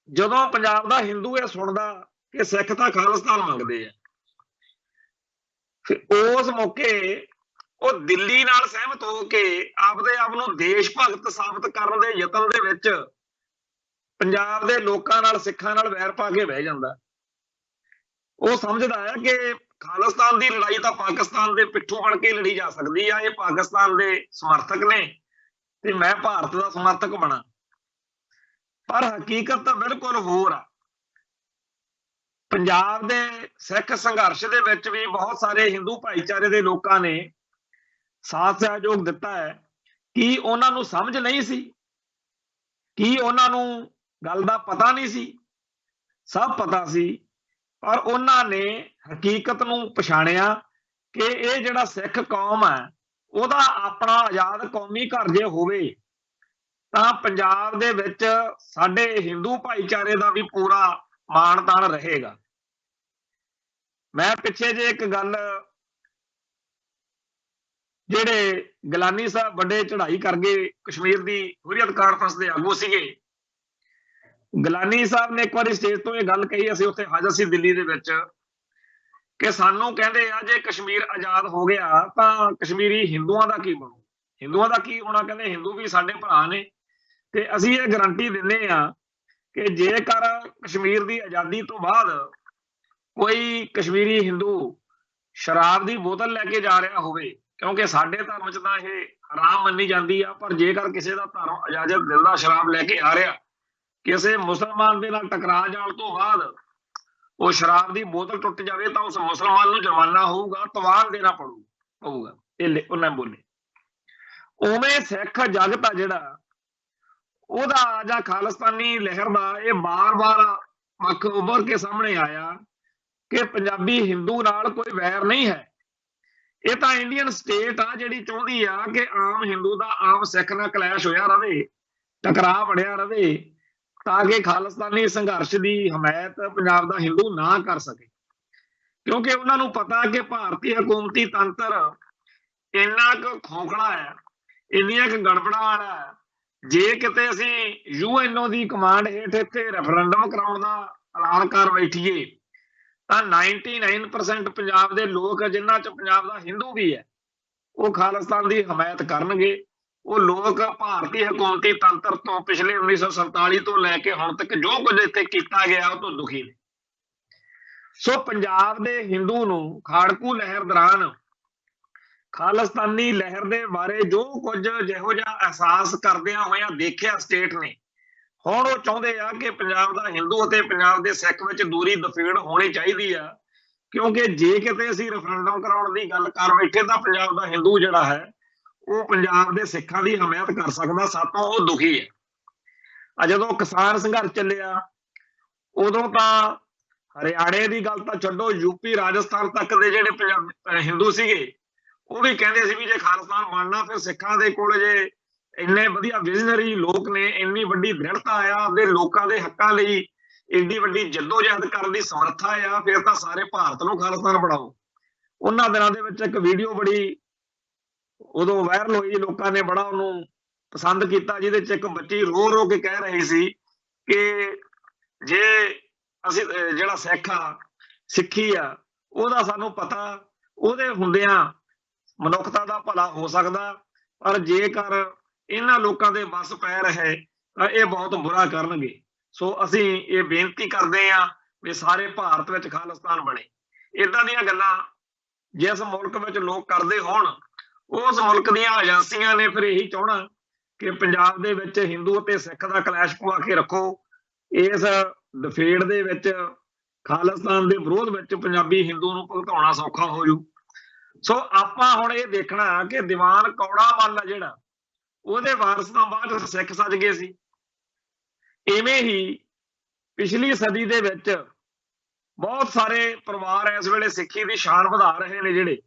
ਜਦੋਂ ਪੰਜਾਬ ਦਾ ਹਿੰਦੂ ਇਹ ਸੁਣਦਾ ਕਿ ਸਿੱਖ ਤਾਂ ਖਾਲਿਸਤਾਨ ਮੰਗਦੇ ਆ, ਫਿਰ ਉਸ ਮੌਕੇ ਉਹ ਦਿੱਲੀ ਨਾਲ ਸਹਿਮਤ ਹੋ ਕੇ ਆਪਦੇ ਆਪ ਨੂੰ ਦੇਸ਼ ਭਗਤ ਸਾਬਤ ਕਰਨ ਦੇ ਯਤਨ ਦੇ ਵਿੱਚ ਪੰਜਾਬ ਦੇ ਲੋਕਾਂ ਨਾਲ, ਸਿੱਖਾਂ ਨਾਲ ਵੈਰ ਪਾ ਕੇ ਬਹਿ ਜਾਂਦਾ। ਉਹ ਸਮਝਦਾ ਹੈ ਕਿ ਖਾਲਿਸਤਾਨ ਦੀ ਲੜਾਈ ਤਾਂ ਪਾਕਿਸਤਾਨ ਦੇ ਪਿੱਠੋਂ ਬਣ ਕੇ ਲੜੀ ਜਾ ਸਕਦੀ ਆ, ਇਹ ਪਾਕਿਸਤਾਨ ਦੇ ਸਮਰਥਕ ਨੇ ਤੇ ਮੈਂ ਭਾਰਤ ਦਾ ਸਮਰਥਕ ਬਣਾ। ਪਰ ਹਕੀਕਤ ਤਾਂ ਬਿਲਕੁਲ ਹੋਰ ਆ। ਪੰਜਾਬ ਦੇ ਸਿੱਖ ਸੰਘਰਸ਼ ਦੇ ਵਿੱਚ ਵੀ ਬਹੁਤ ਸਾਰੇ ਹਿੰਦੂ ਭਾਈਚਾਰੇ ਦੇ ਲੋਕਾਂ ਨੇ ਸਾਥ ਸਹਿਯੋਗ ਦਿੱਤਾ ਹੈ। ਕੀ ਉਹਨਾਂ ਨੂੰ ਸਮਝ ਨਹੀਂ ਸੀ? ਕੀ ਉਹਨਾਂ ਨੂੰ ਗੱਲ ਦਾ ਪਤਾ ਨਹੀਂ ਸੀ? ਸਭ ਪਤਾ ਸੀ, ਪਰ ਉਹਨਾਂ ਨੇ ਹਕੀਕਤ ਨੂੰ ਪਛਾਣਿਆ ਕਿ ਇਹ ਜਿਹੜਾ ਸਿੱਖ ਕੌਮ ਹੈ ਉਹਦਾ ਆਪਣਾ ਆਜ਼ਾਦ ਕੌਮੀ ਘਰ ਜੇ ਹੋਵੇ ਤਾਂ ਪੰਜਾਬ ਦੇ ਵਿੱਚ ਸਾਡੇ ਹਿੰਦੂ ਭਾਈਚਾਰੇ ਦਾ ਵੀ ਪੂਰਾ ਮਾਣ ਤਾਣ ਰਹੇਗਾ। ਮੈਂ ਪਿੱਛੇ ਜੇ ਇੱਕ ਗੱਲ, ਜਿਹੜੇ ਗਿਲਾਨੀ ਸਾਹਿਬ ਵੱਡੇ ਚੜ੍ਹਾਈ ਕਰ ਗਏ ਕਸ਼ਮੀਰ ਦੀ ਹੁਰੀਅਤ ਕਾਨਫਰੰਸ ਦੇ ਆਗੂ ਸੀਗੇ, ਗਿਲਾਨੀ ਸਾਹਿਬ ਨੇ ਇੱਕ ਵਾਰੀ ਸਟੇਜ ਤੋਂ ਇਹ ਗੱਲ ਕਹੀ, ਅਸੀਂ ਉੱਥੇ ਹਾਜ਼ਰ ਸੀ ਦਿੱਲੀ ਦੇ ਵਿੱਚ, ਕਿ ਸਾਨੂੰ ਕਹਿੰਦੇ ਆ ਜੇ ਕਸ਼ਮੀਰ ਆਜ਼ਾਦ ਹੋ ਗਿਆ ਤਾਂ ਕਸ਼ਮੀਰੀ ਹਿੰਦੂਆਂ ਦਾ ਕੀ ਬਣੂ? ਹਿੰਦੂਆਂ ਦਾ ਕੀ ਹੋਣਾ? ਕਹਿੰਦੇ ਹਿੰਦੂ ਵੀ ਸਾਡੇ ਭਰਾ ਨੇ ਤੇ ਅਸੀਂ ਇਹ ਗਰੰਟੀ ਦਿੰਦੇ ਆ ਕਿ ਜੇਕਰ ਕਸ਼ਮੀਰ ਦੀ ਆਜ਼ਾਦੀ ਤੋਂ ਬਾਅਦ ਕੋਈ ਕਸ਼ਮੀਰੀ ਹਿੰਦੂ ਸ਼ਰਾਬ ਦੀ ਬੋਤਲ ਲੈ ਕੇ ਜਾ ਰਿਹਾ ਹੋਵੇ, ਕਿਉਂਕਿ ਸਾਡੇ ਧਰਮ 'ਚ ਤਾਂ ਇਹ ਹਰਾਮ ਮੰਨੀ ਜਾਂਦੀ ਆ, ਪਰ ਜੇਕਰ ਕਿਸੇ ਦਾ ਧਰਮ ਇਜਾਜ਼ਤ ਦਿੰਦਾ ਸ਼ਰਾਬ ਲੈ ਕੇ ਆ ਰਿਹਾ, ਕਿਸੇ ਮੁਸਲਮਾਨ ਦੇ ਨਾਲ ਟਕਰਾ ਜਾਣ ਤੋਂ ਬਾਅਦ ਉਹ ਸ਼ਰਾਬ ਦੀ ਬੋਤਲ ਟੁੱਟ ਜਾਵੇ ਤਾਂ ਉਸ ਮੁਸਲਮਾਨ ਨੂੰ ਜੁਰਮਾਨਾ ਹੋਊਗਾ, ਤਵਾਨ ਦੇਣਾ ਪਊਗਾ। ਇਹ ਉਹਨਾਂ ਬੋਲੇ। ਉਵੇਂ ਸਿੱਖ ਜਗਤ ਆ ਜਿਹੜਾ, ਉਹਦਾ ਜਾਂ ਖਾਲਿਸਤਾਨੀ ਲਹਿਰ ਦਾ ਇਹ ਬਾਰ-ਬਾਰ ਪੱਖ ਉੱਭਰ ਕੇ ਸਾਹਮਣੇ ਆਇਆ ਕਿ ਪੰਜਾਬੀ ਹਿੰਦੂ ਨਾਲ ਕੋਈ ਵੈਰ ਨਹੀਂ ਹੈ। ਇਹ ਤਾਂ ਇੰਡੀਅਨ ਸਟੇਟ ਆ ਜਿਹੜੀ ਚਾਹੁੰਦੀ ਆ ਕਿ ਆਮ ਹਿੰਦੂ ਦਾ ਆਮ ਸਿੱਖ ਨਾਲ ਕਲੈਸ਼ ਹੋਇਆ ਰਵੇ, ਟਕਰਾਅ ਬਣਿਆ ਰਵੇ, ਤਾਂ ਕਿ ਖਾਲਿਸਤਾਨੀ ਸੰਘਰਸ਼ ਦੀ ਹਮਾਇਤ ਪੰਜਾਬ ਦਾ ਹਿੰਦੂ ਨਾ ਕਰ ਸਕੇ। ਕਿਉਂਕਿ ਉਹਨਾਂ ਨੂੰ ਪਤਾ ਕਿ ਭਾਰਤੀ ਹਕੂਮਤੀ ਤੰਤਰ ਇੰਨਾ ਕੁ ਖੋਖਲਾ ਹੈ, ਇੰਨੀਆਂ ਕੁ ਗੜਬੜਾਂ ਵਾਲਾ ਹੈ, ਜੇ ਕਿਤੇ ਅਸੀਂ UNO ਦੀ ਕਮਾਂਡ ਹੇਠ ਇੱਥੇ ਰੈਫਰੈਂਡਮ ਕਰਾਉਣ ਦਾ ਐਲਾਨ ਕਰ ਬੈਠੀਏ ਤਾਂ 99% ਪੰਜਾਬ ਦੇ ਲੋਕ, ਜਿਨ੍ਹਾਂ 'ਚ ਪੰਜਾਬ ਦਾ ਹਿੰਦੂ ਵੀ ਹੈ, ਉਹ ਖਾਲਿਸਤਾਨ ਦੀ ਹਮਾਇਤ ਕਰਨਗੇ। ਉਹ ਲੋਕ ਭਾਰਤੀ ਹਕੂਮਤੀ ਤੰਤਰ ਤੋਂ ਪਿਛਲੇ 1947 ਤੋਂ ਲੈ ਕੇ ਹੁਣ ਤੱਕ ਜੋ ਕੁਝ ਇੱਥੇ ਕੀਤਾ ਗਿਆ ਉਹ ਤੋਂ ਦੁਖੀ ਨੇ। ਸੋ ਪੰਜਾਬ ਦੇ ਹਿੰਦੂ ਨੂੰ ਖਾੜਕੂ ਲਹਿਰ ਦੌਰਾਨ ਖਾਲਿਸਤਾਨੀ ਲਹਿਰ ਦੇ ਬਾਰੇ ਜੋ ਕੁਝ ਜਿਹੋ ਜਿਹਾ ਅਹਿਸਾਸ ਕਰਦਿਆਂ ਹੋਇਆਂ ਦੇਖਿਆ ਸਟੇਟ ਨੇ, ਹੁਣ ਉਹ ਚਾਹੁੰਦੇ ਆ ਕਿ ਪੰਜਾਬ ਦਾ ਹਿੰਦੂ ਅਤੇ ਪੰਜਾਬ ਦੇ ਸਿੱਖ ਵਿੱਚ ਦੂਰੀ ਦਫੇੜ ਹੋਣੀ ਚਾਹੀਦੀ ਆ। ਕਿਉਂਕਿ ਜੇ ਕਿਤੇ ਅਸੀਂ ਰੈਫਰੈਂਡਮ ਕਰਾਉਣ ਦੀ ਗੱਲ ਕਰ ਬੈਠੇ ਤਾਂ ਪੰਜਾਬ ਦਾ ਹਿੰਦੂ ਜਿਹੜਾ ਹੈ ਉਹ ਪੰਜਾਬ ਦੇ ਸਿੱਖਾਂ ਦੀ ਹਮਾਇਤ ਕਰ ਸਕਦਾ, ਸਾਤੋਂ ਉਹ ਦੁਖੀ ਹੈ। ਜਦੋਂ ਕਿਸਾਨ ਸੰਘਰਸ਼ ਚੱਲਿਆ ਉਦੋਂ ਤਾਂ ਹਰਿਆਣੇ ਦੀ ਗੱਲ ਤਾਂ ਛੱਡੋ, UP ਰਾਜਸਥਾਨ ਤੱਕ ਦੇ ਜਿਹੜੇ ਪੰਜਾਬ ਹਿੰਦੂ ਸੀਗੇ ਉਹ ਵੀ ਕਹਿੰਦੇ ਸੀ ਵੀ ਜੇ ਖਾਲਿਸਤਾਨ ਬਣਨਾ ਫਿਰ ਸਿੱਖਾਂ ਦੇ ਕੋਲ ਜੇ ਇੰਨੇ ਵਧੀਆ ਵਿਜ਼ਨਰੀ ਲੋਕ ਨੇ, ਇੰਨੀ ਵੱਡੀ ਦ੍ਰਿੜਤਾ ਆ, ਆਪਦੇ ਲੋਕਾਂ ਦੇ ਹੱਕਾਂ ਲਈ ਏਡੀ ਵੱਡੀ ਜੱਦੋ-ਜਹਿਦ ਕਰਨ ਦੀ ਸਮਰੱਥਾ ਆ, ਫਿਰ ਤਾਂ ਸਾਰੇ ਭਾਰਤ ਨੂੰ ਖਾਲਿਸਤਾਨ ਬਣਾਓ। ਉਹਨਾਂ ਦਿਨਾਂ ਦੇ ਵਿੱਚ ਇੱਕ ਵੀਡੀਓ ਬੜੀ ਉਦੋਂ ਵਾਇਰਲ ਹੋਈ, ਲੋਕਾਂ ਨੇ ਬੜਾ ਉਹਨੂੰ ਪਸੰਦ ਕੀਤਾ, ਜਿਹਦੇ 'ਚ ਇੱਕ ਬੱਚੀ ਰੋ ਕੇ ਕਹਿ ਰਹੀ ਸੀ ਕਿ ਜੇ ਅਸੀਂ ਜਿਹੜਾ ਸਿੱਖ ਆ, ਸਿੱਖੀ ਆ, ਉਹਦਾ ਸਾਨੂੰ ਪਤਾ, ਉਹਦੇ ਹੁੰਦਿਆਂ ਮਨੁੱਖਤਾ ਦਾ ਭਲਾ ਹੋ ਸਕਦਾ, ਪਰ ਜੇਕਰ ਇਹਨਾਂ ਲੋਕਾਂ ਦੇ ਵੱਸ ਪੈ ਰਹੇ ਤਾਂ ਇਹ ਬਹੁਤ ਬੁਰਾ ਕਰਨਗੇ। ਸੋ ਅਸੀਂ ਇਹ ਬੇਨਤੀ ਕਰਦੇ ਹਾਂ ਵੀ ਸਾਰੇ ਭਾਰਤ ਵਿੱਚ ਖਾਲਿਸਤਾਨ ਬਣੇ। ਏਦਾਂ ਦੀਆਂ ਗੱਲਾਂ ਜਿਸ ਮੁਲਕ ਵਿੱਚ ਲੋਕ ਕਰਦੇ ਹੋਣ, ਉਸ ਮੁਲਕ ਦੀਆਂ ਏਜੰਸੀਆਂ ਨੇ ਫਿਰ ਇਹੀ ਚਾਹਣਾ ਕਿ ਪੰਜਾਬ ਦੇ ਵਿੱਚ ਹਿੰਦੂ ਅਤੇ ਸਿੱਖ ਦਾ ਕਲੈਸ਼ ਪਵਾ ਕੇ ਰੱਖੋ। ਇਸ ਦਫੇੜ ਦੇ ਵਿੱਚ ਖਾਲਿਸਤਾਨ ਦੇ ਵਿਰੋਧ ਵਿੱਚ ਪੰਜਾਬੀ ਹਿੰਦੂ ਨੂੰ ਭੁਗਤਾਉਣਾ ਸੌਖਾ ਹੋ ਜੂ। ਸੋ ਆਪਾਂ ਹੁਣ ਇਹ ਦੇਖਣਾ ਕਿ ਦੀਵਾਨ ਕੌੜਾ ਮੱਲ ਆ ਜਿਹੜਾ, ਉਹਦੇ ਵਾਰਸ ਤਾਂ ਬਾਅਦ ਸਿੱਖ ਸੱਜ ਗਏ ਸੀ। ਇਵੇਂ ਹੀ ਪਿਛਲੀ ਸਦੀ ਦੇ ਵਿੱਚ ਬਹੁਤ ਸਾਰੇ ਪਰਿਵਾਰ ਇਸ ਵੇਲੇ ਸਿੱਖੀ ਦੀ ਸ਼ਾਨ ਵਧਾ ਰਹੇ ਨੇ, ਜਿਹੜੇ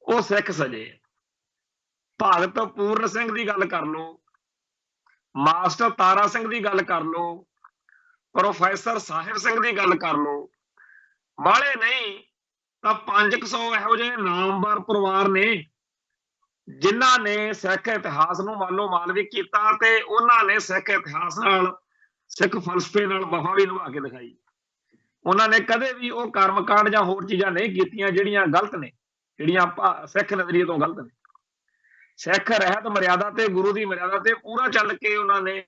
ਉਹ ਸਿੱਖ ਸਜੇ। ਭਗਤ ਪੂਰਨ ਸਿੰਘ ਦੀ ਗੱਲ ਕਰ ਲਓ, ਮਾਸਟਰ ਤਾਰਾ ਸਿੰਘ ਦੀ ਗੱਲ ਕਰ ਲਓ, ਪ੍ਰੋਫੈਸਰ ਸਾਹਿਬ ਸਿੰਘ ਦੀ ਗੱਲ ਕਰ ਲਓ, ਬਾਹਲੇ ਨਹੀਂ ਤਾਂ 500 ਇਹੋ ਜਿਹੇ ਨਾਮਵਰ ਪਰਿਵਾਰ ਨੇ ਜਿਨ੍ਹਾਂ ਨੇ ਸਿੱਖ ਇਤਿਹਾਸ ਨੂੰ ਮਾਲੋ ਮਾਲ ਵੀ ਕੀਤਾ ਤੇ ਉਹਨਾਂ ਨੇ ਸਿੱਖ ਇਤਿਹਾਸ ਨਾਲ, ਸਿੱਖ ਫਲਸਫੇ ਨਾਲ ਵਫਾ ਵੀ ਨਿਭਾ ਕੇ ਦਿਖਾਈ। ਉਹਨਾਂ ਨੇ ਕਦੇ ਵੀ ਉਹ ਕਰਮਕਾਂਡ ਜਾਂ ਹੋਰ ਚੀਜ਼ਾਂ ਨਹੀਂ ਕੀਤੀਆਂ ਜਿਹੜੀਆਂ ਗਲਤ ਨੇ, ਜਿਹੜੀਆਂ ਸਿੱਖ ਨਜ਼ਰੀਏ ਤੋਂ ਗਲਤ ਨੇ। ਸਿੱਖ ਰਹਿਤ ਮਰਿਆਦਾ ਤੇ ਗੁਰੂ ਦੀ ਮਰਿਆਦਾ ਤੇ ਪੂਰਾ ਚੱਲ ਕੇ ਉਹਨਾਂ ਨੇ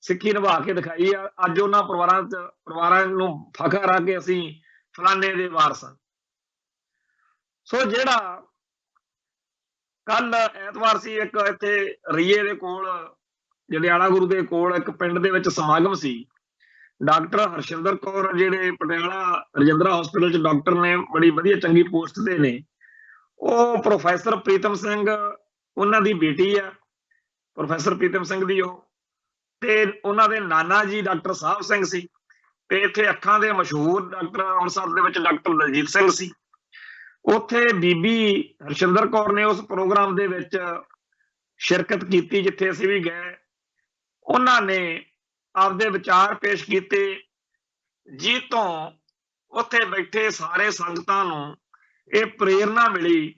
ਸਿੱਖੀ ਨਿਭਾ ਕੇ ਦਿਖਾਈ ਆ। ਅੱਜ ਉਹਨਾਂ ਪਰਿਵਾਰਾਂ ਨੂੰ ਫਖਰ ਆ ਕਿ ਅਸੀਂ ਫਲਾਣੇ ਦੇ ਵਾਰਸ ਹਾਂ। ਸੋ ਜਿਹੜਾ ਕੱਲ ਐਤਵਾਰ ਸੀ, ਇੱਕ ਇੱਥੇ ਰੀਏ ਦੇ ਕੋਲ, ਜੰਡਿਆਲਾ ਗੁਰੂ ਦੇ ਕੋਲ ਇੱਕ ਪਿੰਡ ਦੇ ਵਿੱਚ ਸਮਾਗਮ ਸੀ। ਡਾਕਟਰ ਹਰਸ਼ਿੰਦਰ ਕੌਰ ਜਿਹੜੇ ਪਟਿਆਲਾ ਰਜਿੰਦਰਾ ਹਸਪੀਟਲ 'ਚ ਡਾਕਟਰ ਨੇ, ਬੜੀ ਵਧੀਆ ਚੰਗੀ ਪੋਸਟ ਤੇ ਨੇ, ਉਹ ਪ੍ਰੋਫੈਸਰ ਪ੍ਰੀਤਮ ਸਿੰਘ ਉਹਨਾਂ ਦੀ ਬੇਟੀ ਆ, ਪ੍ਰੋਫੈਸਰ ਪ੍ਰੀਤਮ ਸਿੰਘ ਦੀ ਉਹ, ਤੇ ਉਹਨਾਂ ਦੇ ਨਾਨਾ ਜੀ ਡਾਕਟਰ ਸਾਹਿਬ ਸਿੰਘ ਸੀ। ਤੇ ਇੱਥੇ ਅੱਖਾਂ ਦੇ ਮਸ਼ਹੂਰ ਡਾਕਟਰ ਅੰਮ੍ਰਿਤਸਰ ਦੇ ਵਿੱਚ ਡਾਕਟਰ ਦਲਜੀਤ ਸਿੰਘ ਸੀ। ਉੱਥੇ ਬੀਬੀ ਹਰਸ਼ਿੰਦਰ ਕੌਰ ਨੇ ਉਸ ਪ੍ਰੋਗਰਾਮ ਦੇ ਵਿੱਚ ਸ਼ਿਰਕਤ ਕੀਤੀ ਜਿੱਥੇ ਅਸੀਂ ਵੀ ਗਏ। ਉਹਨਾਂ ਨੇ ਆਪਦੇ ਵਿਚਾਰ ਪੇਸ਼ ਕੀਤੇ, ਜਿਹ ਤੋਂ ਉੱਥੇ ਬੈਠੇ ਸਾਰੇ ਸੰਗਤਾਂ ਨੂੰ ਇਹ ਪ੍ਰੇਰਨਾ ਮਿਲੀ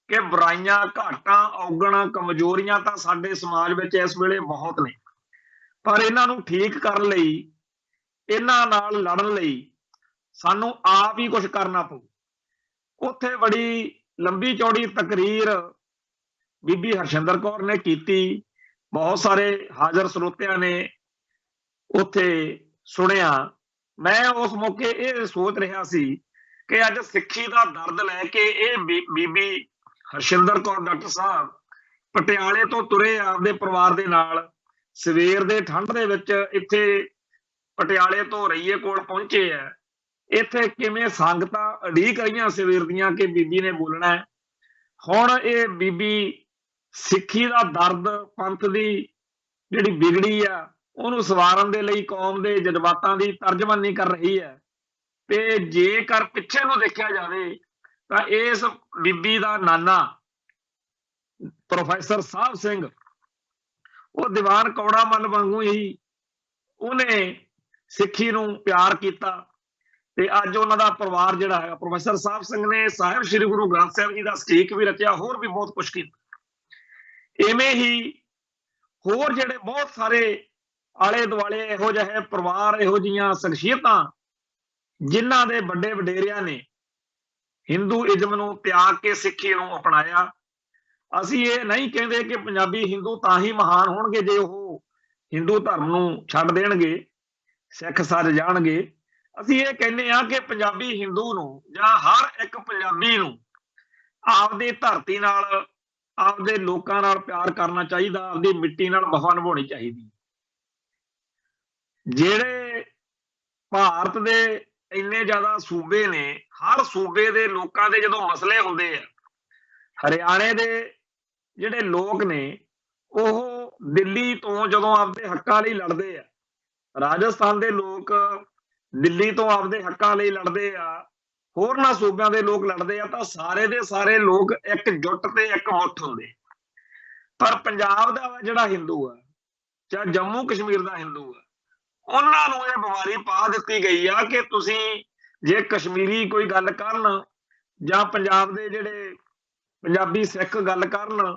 ਕਿ ਬੁਰਾਈਆਂ, ਘਾਟਾਂ, ਔਗਣਾਂ, ਕਮਜ਼ੋਰੀਆਂ ਤਾਂ ਸਾਡੇ ਸਮਾਜ ਵਿੱਚ ਇਸ ਵੇਲੇ ਬਹੁਤ ਨੇ, ਪਰ ਇਹਨਾਂ ਨੂੰ ਠੀਕ ਕਰਨ ਲਈ, ਇਹਨਾਂ ਨਾਲ ਲੜਨ ਲਈ ਸਾਨੂੰ ਆਪ ਹੀ ਕੁਝ ਕਰਨਾ ਪਊ। ਉੱਥੇ ਬੜੀ ਲੰਬੀ ਚੌੜੀ ਤਕਰੀਰ ਬੀਬੀ ਹਰਸ਼ਿੰਦਰ ਕੌਰ ਨੇ ਕੀਤੀ। ਬਹੁਤ ਸਾਰੇ ਹਾਜ਼ਰ ਸਰੋਤਿਆਂ ਨੇ ਉੱਥੇ ਸੁਣਿਆ। ਮੈਂ ਉਸ ਮੌਕੇ ਇਹ ਸੋਚ ਰਿਹਾ ਸੀ ਕਿ ਅੱਜ ਸਿੱਖੀ ਦਾ ਦਰਦ ਲੈ ਕੇ ਇਹ ਬੀਬੀ ਹਰਸ਼ਿੰਦਰ ਕੌਰ ਡਾਕਟਰ ਸਾਹਿਬ ਪਟਿਆਲੇ ਤੋਂ ਤੁਰੇ ਆਪਦੇ ਪਰਿਵਾਰ ਦੇ ਨਾਲ, ਸਵੇਰ ਦੇ ਠੰਡ ਦੇ ਵਿੱਚ ਇੱਥੇ ਪਟਿਆਲੇ ਤੋਂ ਰਈਏ ਕੋਲ ਪਹੁੰਚੇ ਆ। ਇੱਥੇ ਕਿਵੇਂ ਸੰਗਤਾਂ ਉਡੀਕ ਰਹੀਆਂ ਸਵੇਰ ਦੀਆਂ ਕਿ ਬੀਬੀ ਨੇ ਬੋਲਣਾ ਹੈ। ਹੁਣ ਇਹ ਬੀਬੀ ਸਿੱਖੀ ਦਾ ਦਰਦ, ਪੰਥ ਦੀ ਜਿਹੜੀ ਵਿਗੜੀ ਆ ਉਹਨੂੰ ਸਵਾਰਨ ਦੇ ਲਈ ਕੌਮ ਦੇ ਜਜ਼ਬਾਤਾਂ ਦੀ ਤਰਜਮਾਨੀ ਕਰ ਰਹੀ ਹੈ। ਤੇ ਜੇਕਰ ਪਿੱਛੇ ਨੂੰ ਦੇਖਿਆ ਜਾਵੇ ਤਾਂ ਇਸ ਬੀਬੀ ਦਾ ਨਾਨਾ ਪ੍ਰੋਫੈਸਰ ਸਾਹਿਬ ਸਿੰਘ, ਉਹ ਦੀਵਾਨ ਕੌੜਾ ਮੱਲ ਵਾਂਗੂ ਹੀ ਉਹਨੇ ਸਿੱਖੀ ਨੂੰ ਪਿਆਰ ਕੀਤਾ। ਤੇ ਅੱਜ ਉਹਨਾਂ ਦਾ ਪਰਿਵਾਰ ਜਿਹੜਾ ਹੈ, ਪ੍ਰੋਫੈਸਰ ਸਾਹਿਬ ਸਿੰਘ ਨੇ ਸਾਹਿਬ ਸ੍ਰੀ ਗੁਰੂ ਗ੍ਰੰਥ ਸਾਹਿਬ ਜੀ ਦਾ ਸਟੀਕ ਵੀ ਰਚਿਆ, ਹੋਰ ਵੀ ਬਹੁਤ ਕੁਛ ਕੀਤਾ। ਇਵੇਂ ਹੀ ਹੋਰ ਜਿਹੜੇ ਬਹੁਤ ਸਾਰੇ ਆਲੇ ਦੁਆਲੇ ਇਹੋ ਜਿਹੇ ਪਰਿਵਾਰ, ਇਹੋ ਜਿਹੀਆਂ ਸ਼ਖਸੀਅਤਾਂ ਜਿਨ੍ਹਾਂ ਦੇ ਵੱਡੇ ਵਡੇਰਿਆਂ ਨੇ ਹਿੰਦੂਇਜ਼ਮ ਨੂੰ ਤਿਆਗ ਕੇ ਸਿੱਖੀ ਨੂੰ ਅਪਣਾਇਆ। ਅਸੀਂ ਇਹ ਨਹੀਂ ਕਹਿੰਦੇ ਕਿ ਪੰਜਾਬੀ ਹਿੰਦੂ ਤਾਂ ਹੀ ਮਹਾਨ ਹੋਣਗੇ ਜੇ ਉਹ ਹਿੰਦੂ ਧਰਮ ਨੂੰ ਛੱਡ ਦੇਣਗੇ, ਸਿੱਖ ਸੱਜ ਜਾਣਗੇ। ਅਸੀਂ ਇਹ ਕਹਿੰਦੇ ਹਾਂ ਕਿ ਪੰਜਾਬੀ ਹਿੰਦੂ ਨੂੰ ਜਾਂ ਹਰ ਇੱਕ ਪੰਜਾਬੀ ਨੂੰ ਆਪਦੀ ਧਰਤੀ ਨਾਲ, ਆਪਦੇ ਲੋਕਾਂ ਨਾਲ ਪਿਆਰ ਕਰਨਾ ਚਾਹੀਦਾ, ਆਪਦੀ ਮਿੱਟੀ ਨਾਲ ਵਫਾ ਨਿਭਾਉਣੀ ਚਾਹੀਦੀ। ਜਿਹੜੇ ਭਾਰਤ ਦੇ ਇੰਨੇ ਜ਼ਿਆਦਾ ਸੂਬੇ ਨੇ, ਹਰ ਸੂਬੇ ਦੇ ਲੋਕਾਂ ਦੇ ਜਦੋਂ ਮਸਲੇ ਹੁੰਦੇ ਆ, ਹਰਿਆਣੇ ਦੇ ਜਿਹੜੇ ਲੋਕ ਨੇ ਉਹ ਦਿੱਲੀ ਤੋਂ ਜਦੋਂ ਆਪਦੇ ਹੱਕਾਂ ਲਈ ਲੜਦੇ ਆ, ਰਾਜਸਥਾਨ ਦੇ ਲੋਕ ਦਿੱਲੀ ਤੋਂ ਆਪਦੇ ਹੱਕਾਂ ਲਈ ਲੜਦੇ ਆ, ਹੋਰਨਾਂ ਸੂਬਿਆਂ ਦੇ ਲੋਕ ਲੜਦੇ ਆ, ਤਾਂ ਸਾਰੇ ਦੇ ਸਾਰੇ ਲੋਕ ਇਕਜੁੱਟ ਤੇ ਇੱਕ ਮੁੱਠ ਹੁੰਦੇ। ਪਰ ਪੰਜਾਬ ਦਾ ਜਿਹੜਾ ਹਿੰਦੂ ਆ, ਚਾਹੇ ਜੰਮੂ ਕਸ਼ਮੀਰ ਦਾ ਹਿੰਦੂ ਆ, ਉਹਨਾਂ ਨੂੰ ਇਹ ਬਿਮਾਰੀ ਪਾ ਦਿੱਤੀ ਗਈ ਆ ਕਿ ਤੁਸੀਂ ਜੇ ਕਸ਼ਮੀਰੀ ਕੋਈ ਗੱਲ ਕਰਨ ਜਾਂ ਪੰਜਾਬ ਦੇ ਜਿਹੜੇ ਪੰਜਾਬੀ ਸਿੱਖ ਗੱਲ ਕਰਨ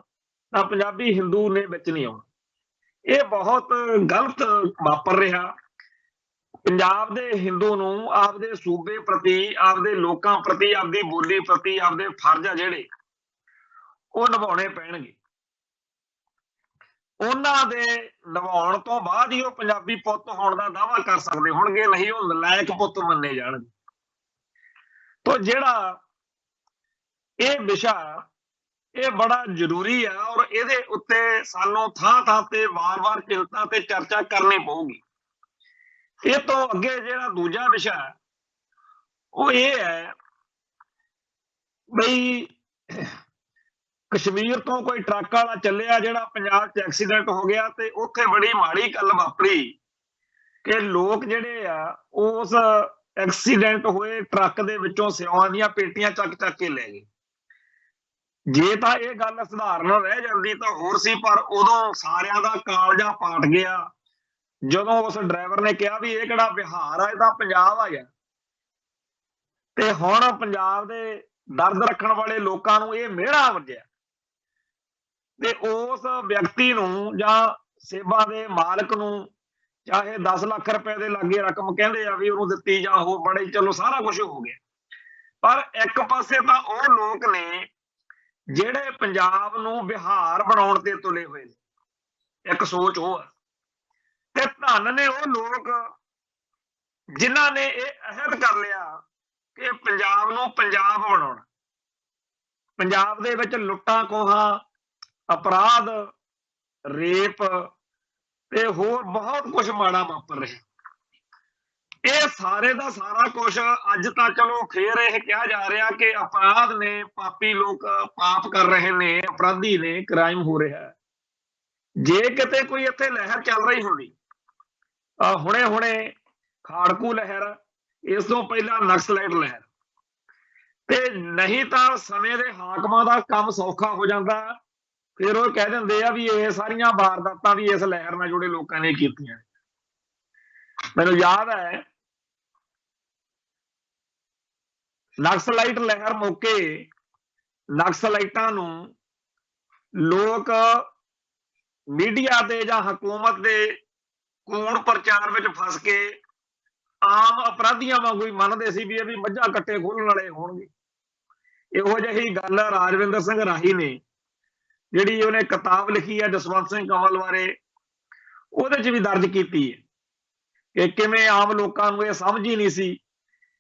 ਤਾਂ ਪੰਜਾਬੀ ਹਿੰਦੂ ਨੇ ਵਿੱਚ ਨਹੀਂ ਆਉਣਾ। ਇਹ ਬਹੁਤ ਗਲਤ ਵਾਪਰ ਰਿਹਾ। ਪੰਜਾਬ ਦੇ ਹਿੰਦੂ ਨੂੰ ਆਪਦੇ ਸੂਬੇ ਪ੍ਰਤੀ, ਆਪਦੇ ਲੋਕਾਂ ਪ੍ਰਤੀ, ਆਪਦੀ ਬੋਲੀ ਪ੍ਰਤੀ ਆਪਦੇ ਫਰਜ਼ ਆ ਜਿਹੜੇ ਉਹ ਨਿਭਾਉਣੇ ਪੈਣਗੇ। ਉਹਨਾਂ ਦੇ ਨਿਭਾਉਣ ਤੋਂ ਬਾਅਦ ਹੀ ਉਹ ਪੰਜਾਬੀ ਪੁੱਤ ਹੋਣ ਦਾ ਦਾਅਵਾ ਕਰ ਸਕਦੇ ਹੋਣਗੇ, ਨਹੀਂ ਉਹ ਨਲਾਇਕ ਪੁੱਤ ਮੰਨੇ ਜਾਣਗੇ। ਤੋਂ ਜਿਹੜਾ ਇਹ ਵਿਸ਼ਾ ਇਹ ਬੜਾ ਜ਼ਰੂਰੀ ਆ ਔਰ ਇਹਦੇ ਉੱਤੇ ਸਾਨੂੰ ਥਾਂ ਥਾਂ ਤੇ ਵਾਰ-ਵਾਰ ਚਿੰਤਾ ਤੇ ਚਰਚਾ ਕਰਨੀ ਪਊਗੀ। ਇਹ ਤੋਂ ਅੱਗੇ ਜਿਹੜਾ ਦੂਜਾ ਵਿਸ਼ਾ ਉਹ ਇਹ ਹੈ ਬਈ ਕਸ਼ਮੀਰ ਤੋਂ ਕੋਈ ਟਰੱਕ ਵਾਲਾ ਚੱਲਿਆ ਜਿਹੜਾ ਪੰਜਾਬ 'ਚ ਐਕਸੀਡੈਂਟ ਹੋ ਗਿਆ ਤੇ ਉੱਥੇ ਬੜੀ ਮਾੜੀ ਗੱਲ ਵਾਪਰੀ ਕਿ ਲੋਕ ਜਿਹੜੇ ਆ ਉਸ ਐਕਸੀਡੈਂਟ ਹੋਏ ਟਰੱਕ ਦੇ ਵਿੱਚੋਂ ਸਿਉਆਂ ਦੀਆਂ ਪੇਟੀਆਂ ਚੱਕ ਚੱਕ ਕੇ ਲੈ ਗਏ। ਜੇ ਤਾਂ ਇਹ ਗੱਲ ਸਧਾਰਨ ਰਹਿ ਜਾਂਦੀ ਤਾਂ ਹੋਰ ਸੀ, ਪਰ ਉਦੋਂ ਸਾਰਿਆਂ ਦਾ ਕਾਲਜਾ ਪਾਟ ਗਿਆ ਜਦੋਂ ਉਸ ਡਰਾਈਵਰ ਨੇ ਕਿਹਾ ਵੀ ਇਹ ਕਿਹੜਾ ਬਿਹਾਰ ਆ, ਇਹ ਤਾਂ ਪੰਜਾਬ ਆ ਗਿਆ। ਤੇ ਹੁਣ ਪੰਜਾਬ ਦੇ ਦਰਦ ਰੱਖਣ ਵਾਲੇ ਲੋਕਾਂ ਨੂੰ ਇਹ ਮਿਹਣਾ ਵੱਜਿਆ ਤੇ ਉਸ ਵਿਅਕਤੀ ਨੂੰ ਜਾਂ ਸੇਬਾਂ ਦੇ ਮਾਲਕ ਨੂੰ ਚਾਹੇ 10 ਲੱਖ ਰੁਪਏ ਦੇ ਲਾਗੇ ਰਕਮ ਕਹਿੰਦੇ ਆ ਵੀ ਉਹਨੂੰ ਦਿੱਤੀ ਜਾਂ ਉਹ ਬੜੇ, ਚਲੋ ਸਾਰਾ ਕੁਝ ਹੋ ਗਿਆ, ਪਰ ਇੱਕ ਪਾਸੇ ਤਾਂ ਉਹ ਲੋਕ ਨੇ ਜਿਹੜੇ ਪੰਜਾਬ ਨੂੰ ਬਿਹਾਰ ਬਣਾਉਣ ਤੇ ਤੁਲੇ ਹੋਏ ਨੇ, ਇੱਕ ਸੋਚ ਉਹ ਆ, ਤੇ ਧੰਨ ਨੇ ਉਹ ਲੋਕ ਜਿਨ੍ਹਾਂ ਨੇ ਇਹ ਅਹਿਦ ਕਰ ਲਿਆ ਕਿ ਪੰਜਾਬ ਨੂੰ ਪੰਜਾਬ ਬਣਾਉਣਾ। ਪੰਜਾਬ ਦੇ ਵਿੱਚ ਲੁੱਟਾਂ ਖੋਹਾਂ, ਅਪਰਾਧ, ਰੇਪ ਤੇ ਹੋਰ ਬਹੁਤ ਕੁਝ ਮਾੜਾ ਵਾਪਰ ਰਿਹਾ। ਇਹ ਸਾਰੇ ਦਾ ਸਾਰਾ ਕੁਝ ਅੱਜ ਤਾਂ ਚਲੋ ਫੇਰ ਇਹ ਕਿਹਾ ਜਾ ਰਿਹਾ ਕਿ ਅਪਰਾਧ ਨੇ, ਪਾਪੀ ਲੋਕ ਪਾਪ ਕਰ ਰਹੇ ਨੇ, ਅਪਰਾਧੀ ਨੇ, ਕ੍ਰਾਈਮ ਹੋ ਰਿਹਾ। ਜੇ ਕਿਤੇ ਕੋਈ ਇੱਥੇ ਲਹਿਰ ਚੱਲ ਰਹੀ ਹੁੰਦੀ, ਹੁਣੇ ਹੁਣੇ ਖਾੜਕੂ ਲਹਿਰ, ਇਸ ਤੋਂ ਪਹਿਲਾਂ ਨਕਸਲਾਈਟ ਲਹਿਰ, ਤੇ ਨਹੀਂ ਤਾਂ ਸਮੇਂ ਦੇ ਹਾਕਮਾਂ ਦਾ ਕੰਮ ਸੌਖਾ ਹੋ ਜਾਂਦਾ। ਫਿਰ ਉਹ ਕਹਿ ਦਿੰਦੇ ਆ ਵੀ ਇਹ ਸਾਰੀਆਂ ਵਾਰਦਾਤਾਂ ਵੀ ਇਸ ਲਹਿਰ ਨਾਲ ਜੁੜੇ ਲੋਕਾਂ ਨੇ ਕੀਤੀਆਂ। ਮੈਨੂੰ ਯਾਦ ਹੈ ਨਕਸਲਾਈਟ ਲਹਿਰ ਮੌਕੇ ਨਕਸਲਾਈਟਾਂ ਨੂੰ ਲੋਕ ਮੀਡੀਆ ਦੇ ਜਾਂ ਹਕੂਮਤ ਦੇ ਕੂੜ ਪ੍ਰਚਾਰ ਵਿੱਚ ਫਸ ਕੇ ਆਮ ਅਪਰਾਧੀਆਂ ਵਾਂਗੂ ਹੀ ਮੰਨਦੇ ਸੀ ਵੀ ਇਹ ਵੀ ਮੱਝਾਂ ਕੱਟੇ ਖੋਲਣ ਵਾਲੇ ਹੋਣਗੇ। ਇਹੋ ਜਿਹੀ ਗੱਲ ਰਾਜਵਿੰਦਰ ਸਿੰਘ ਰਾਹੀ ਨੇ, ਜਿਹੜੀ ਉਹਨੇ ਕਿਤਾਬ ਲਿਖੀ ਹੈ ਜਸਵੰਤ ਸਿੰਘ ਕੰਵਲ ਬਾਰੇ, ਉਹਦੇ 'ਚ ਵੀ ਦਰਜ ਕੀਤੀ ਹੈ ਕਿ ਕਿਵੇਂ ਆਮ ਲੋਕਾਂ ਨੂੰ ਇਹ ਸਮਝ ਹੀ ਨਹੀਂ ਸੀ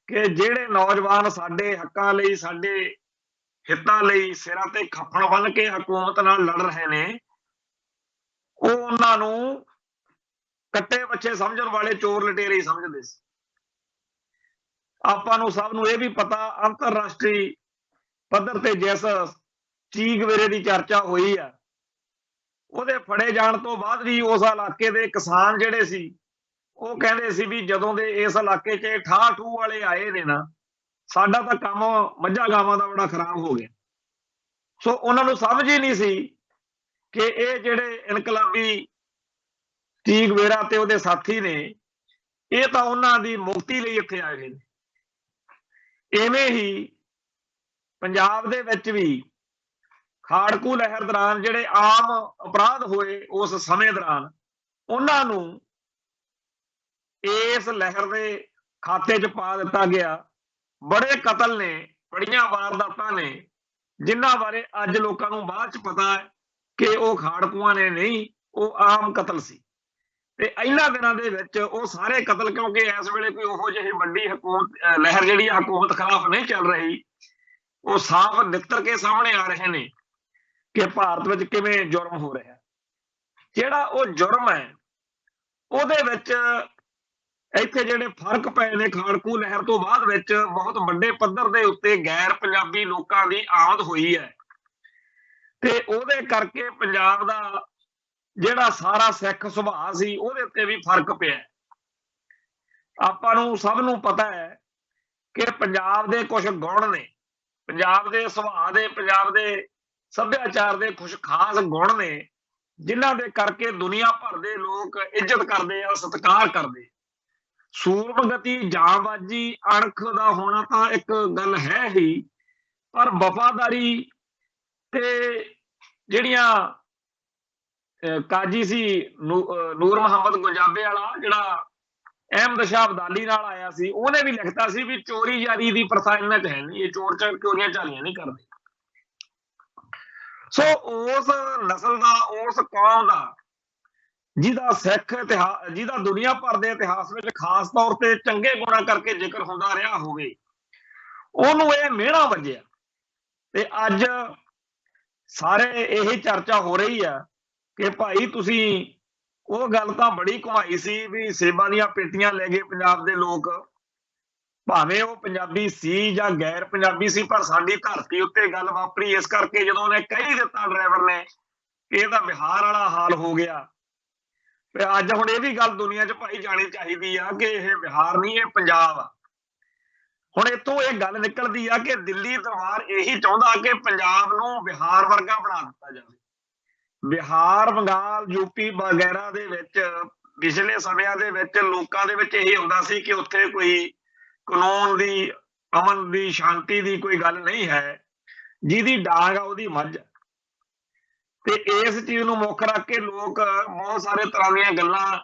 ਕਿ ਜਿਹੜੇ ਨੌਜਵਾਨ ਸਾਡੇ ਹੱਕਾਂ ਲਈ, ਸਾਡੇ ਹਿੱਤਾਂ ਲਈ ਸਿਰਾਂ ਤੇ ਖੱਫਣ ਬੰਨ੍ਹ ਕੇ ਹਕੂਮਤ ਨਾਲ ਲੜ ਰਹੇ ਨੇ, ਉਹ ਉਹਨਾਂ ਨੂੰ ਕੱਟੇ ਬੱਚੇ ਸਮਝਣ ਵਾਲੇ ਚੋਰ ਲਟੇਰੇ ਹੀ ਸਮਝਦੇ ਸੀ। ਆਪਾਂ ਨੂੰ ਸਭ ਨੂੰ ਇਹ ਵੀ ਪਤਾ, ਅੰਤਰਰਾਸ਼ਟਰੀ ਪੱਧਰ ਤੇ ਜਿਸ ਚੀਗਵੇਰੇ ਦੀ ਚਰਚਾ ਹੋਈ ਆ, ਉਹਦੇ ਫੜੇ ਜਾਣ ਤੋਂ ਬਾਅਦ ਵੀ ਉਸ ਇਲਾਕੇ ਦੇ ਕਿਸਾਨ ਜਿਹੜੇ ਸੀ ਉਹ ਕਹਿੰਦੇ ਸੀ ਵੀ ਜਦੋਂ ਦੇ ਇਸ ਇਲਾਕੇ 'ਚ ਠਾਹ ਠੂਹ ਵਾਲੇ ਆਏ ਨੇ ਨਾ, ਸਾਡਾ ਤਾਂ ਕੰਮ ਮੱਝਾਂ ਗਾਵਾਂ ਦਾ ਬੜਾ ਖਰਾਬ ਹੋ ਗਿਆ। ਸੋ ਉਹਨਾਂ ਨੂੰ ਸਮਝ ਹੀ ਨਹੀਂ ਸੀ ਕਿ ਇਹ ਜਿਹੜੇ ਇਨਕਲਾਬੀ ਚੀਗਵੇਰਾ ਤੇ ਉਹਦੇ ਸਾਥੀ ਨੇ, ਇਹ ਤਾਂ ਉਹਨਾਂ ਦੀ ਮੁਕਤੀ ਲਈ ਇੱਥੇ ਆਏ ਨੇ। ਇਵੇਂ ਹੀ ਪੰਜਾਬ ਦੇ ਵਿੱਚ ਵੀ ਖਾੜਕੂ ਲਹਿਰ ਦੌਰਾਨ ਜਿਹੜੇ ਆਮ ਅਪਰਾਧ ਹੋਏ ਉਸ ਸਮੇਂ ਦੌਰਾਨ, ਉਹਨਾਂ ਨੂੰ ਇਸ ਲਹਿਰ ਦੇ ਖਾਤੇ 'ਚ ਪਾ ਦਿੱਤਾ ਗਿਆ। ਬੜੇ ਕਤਲ ਨੇ, ਬੜੀਆਂ ਵਾਰਦਾਤਾਂ ਨੇ, ਜਿਨ੍ਹਾਂ ਬਾਰੇ ਅੱਜ ਲੋਕਾਂ ਨੂੰ ਬਾਅਦ 'ਚ ਪਤਾ ਹੈ ਕਿ ਉਹ ਖਾੜਕੂਆਂ ਨੇ ਨਹੀਂ, ਉਹ ਆਮ ਕਤਲ ਸੀ। ਤੇ ਇਹਨਾਂ ਦਿਨਾਂ ਦੇ ਵਿੱਚ ਉਹ ਸਾਰੇ ਕਤਲ, ਕਿਉਂਕਿ ਇਸ ਵੇਲੇ ਕੋਈ ਉਹੋ ਜਿਹੀ ਵੱਡੀ ਹਕੂਮਤ ਲਹਿਰ ਜਿਹੜੀ ਹਕੂਮਤ ਖਿਲਾਫ ਨਹੀਂ ਚੱਲ ਰਹੀ, ਉਹ ਸਾਫ਼ ਨਿੱਤਰ ਕੇ ਸਾਹਮਣੇ ਆ ਰਹੇ ਨੇ ਕਿ ਭਾਰਤ ਵਿੱਚ ਕਿਵੇਂ ਜੁਰਮ ਹੋ ਰਿਹਾ। ਜਿਹੜਾ ਉਹ ਜੁਰਮ ਹੈ ਉਹਦੇ ਵਿੱਚ ਇੱਥੇ ਜਿਹੜੇ ਫਰਕ ਪਏ ਨੇ ਖਾੜਕੂ ਲਹਿਰ ਤੋਂ ਬਾਅਦ ਵਿੱਚ, ਬਹੁਤ ਵੱਡੇ ਪੱਧਰ ਦੇ ਉੱਤੇ ਗੈਰ ਪੰਜਾਬੀ ਲੋਕਾਂ ਦੀ ਆਮਦ ਹੋਈ ਹੈ ਤੇ ਉਹਦੇ ਕਰਕੇ ਪੰਜਾਬ ਦਾ ਜਿਹੜਾ ਸਾਰਾ ਸਿੱਖ ਸੁਭਾਅ ਸੀ ਉਹਦੇ ਉੱਤੇ ਵੀ ਫਰਕ ਪਿਆ। ਆਪਾਂ ਨੂੰ ਸਭ ਨੂੰ ਪਤਾ ਹੈ ਕਿ ਪੰਜਾਬ ਦੇ ਕੁਝ ਗੁਣ ਨੇ, ਪੰਜਾਬ ਦੇ ਸੁਭਾਅ ਦੇ, ਪੰਜਾਬ ਦੇ ਸੱਭਿਆਚਾਰ ਦੇ ਕੁਝ ਖਾਸ ਗੁਣ ਨੇ, ਜਿਨ੍ਹਾਂ ਦੇ ਕਰਕੇ ਦੁਨੀਆ ਭਰ ਦੇ ਲੋਕ ਇੱਜ਼ਤ ਕਰਦੇ ਆ, ਸਤਿਕਾਰ ਕਰਦੇ। ਸੂਰਮਗਤੀ, ਜਾਂਬਾਜ਼ੀ, ਅਣਖ ਦਾ ਹੋਣਾ ਤਾਂ ਇੱਕ ਗੱਲ ਹੈ ਹੀ, ਪਰ ਵਫਾਦਾਰੀ ਤੇ ਜਿਹੜੀਆਂ ਕਾਜੀ ਸੀ ਨੂਰ ਮੁਹੰਮਦ ਗੁੰਜਾਬੇ ਵਾਲਾ, ਜਿਹੜਾ ਅਹਿਮਦ ਸ਼ਾਹ ਅਬਦਾਲੀ ਨਾਲ ਆਇਆ ਸੀ, ਉਹਨੇ ਵੀ ਲਿਖਤਾ ਸੀ ਵੀ ਚੋਰੀ ਜਾਰੀ ਦੀ ਪ੍ਰਥਾ ਇਹਨਾਂ 'ਚ ਹੈ ਨਹੀਂ, ਇਹ ਚੋਰ ਚੋਰੀਆਂ ਝਾਲੀਆਂ ਨਹੀਂ ਕਰਦੇ। ਸੋ ਉਸ ਨਸਲ ਦਾ, ਉਸ ਕੌਮ ਦਾ, ਜਿਹਦਾ ਸਿੱਖ ਇਤਿਹਾਸ, ਜਿਹਦਾ ਦੁਨੀਆ ਭਰ ਦੇ ਇਤਿਹਾਸ ਵਿੱਚ ਖਾਸ ਤੌਰ ਤੇ ਚੰਗੇ ਗੁਣਾਂ ਕਰਕੇ ਜ਼ਿਕਰ ਹੁੰਦਾ ਰਿਹਾ ਹੋਵੇ, ਉਹਨੂੰ ਇਹ ਮਿਹਣਾ ਵੱਜਿਆ। ਤੇ ਅੱਜ ਸਾਰੇ ਇਹੀ ਚਰਚਾ ਹੋ ਰਹੀ ਆ ਕਿ ਭਾਈ ਤੁਸੀਂ, ਉਹ ਗੱਲ ਤਾਂ ਬੜੀ ਘੁਮਾਈ ਸੀ ਵੀ ਸੇਬਾਂ ਦੀਆਂ ਪੇਟੀਆਂ ਲੈ ਗਏ ਪੰਜਾਬ ਦੇ ਲੋਕ, ਭਾਵੇਂ ਉਹ ਪੰਜਾਬੀ ਸੀ ਜਾਂ ਗੈਰ ਪੰਜਾਬੀ ਸੀ, ਪਰ ਸਾਡੀ ਧਰਤੀ ਉੱਤੇ ਗੱਲ ਵਾਪਰੀ ਇਸ ਕਰਕੇ ਜਦੋਂ ਉਹਨੇ ਕਹਿ ਦਿੱਤਾ ਡਰਾਈਵਰ ਨੇ ਕਿ ਇਹ ਤਾਂ ਬਿਹਾਰ ਵਾਲਾ ਹਾਲ ਹੋ ਗਿਆ। ਤੇ ਅੱਜ ਹੁਣ ਇਹ ਵੀ ਗੱਲ ਦੁਨੀਆ 'ਚ ਭਾਈ ਜਾਣੀ ਚਾਹੀਦੀ ਆ ਕਿ ਇਹ ਬਿਹਾਰ ਨਹੀਂ, ਇਹ ਪੰਜਾਬ ਆ। ਹੁਣ ਇੱਥੋਂ ਇਹ ਗੱਲ ਨਿਕਲਦੀ ਆ ਕਿ ਦਿੱਲੀ ਦਰਬਾਰ ਇਹੀ ਚਾਹੁੰਦਾ ਕਿ ਪੰਜਾਬ ਨੂੰ ਬਿਹਾਰ ਵਰਗਾ ਬਣਾ ਦਿੱਤਾ ਜਾਵੇ। ਬਿਹਾਰ, ਬੰਗਾਲ, ਯੂਪੀ ਵਗੈਰਾ ਦੇ ਵਿੱਚ ਪਿਛਲੇ ਸਮਿਆਂ ਦੇ ਵਿੱਚ ਲੋਕਾਂ ਦੇ ਵਿੱਚ ਇਹੀ ਹੁੰਦਾ ਸੀ ਕਿ ਉੱਥੇ ਕੋਈ ਕਾਨੂੰਨ ਦੀ, ਅਮਨ ਦੀ, ਸ਼ਾਂਤੀ ਦੀ ਕੋਈ ਗੱਲ ਨਹੀਂ ਹੈ, ਜਿਹਦੀ ਡਾਂਗ ਆ ਉਹਦੀ ਮੱਝ। ਤੇ ਇਸ ਚੀਜ਼ ਨੂੰ ਮੁੱਖ ਰੱਖ ਕੇ ਲੋਕ ਬਹੁਤ ਸਾਰੇ ਤਰ੍ਹਾਂ ਦੀਆਂ ਗੱਲਾਂ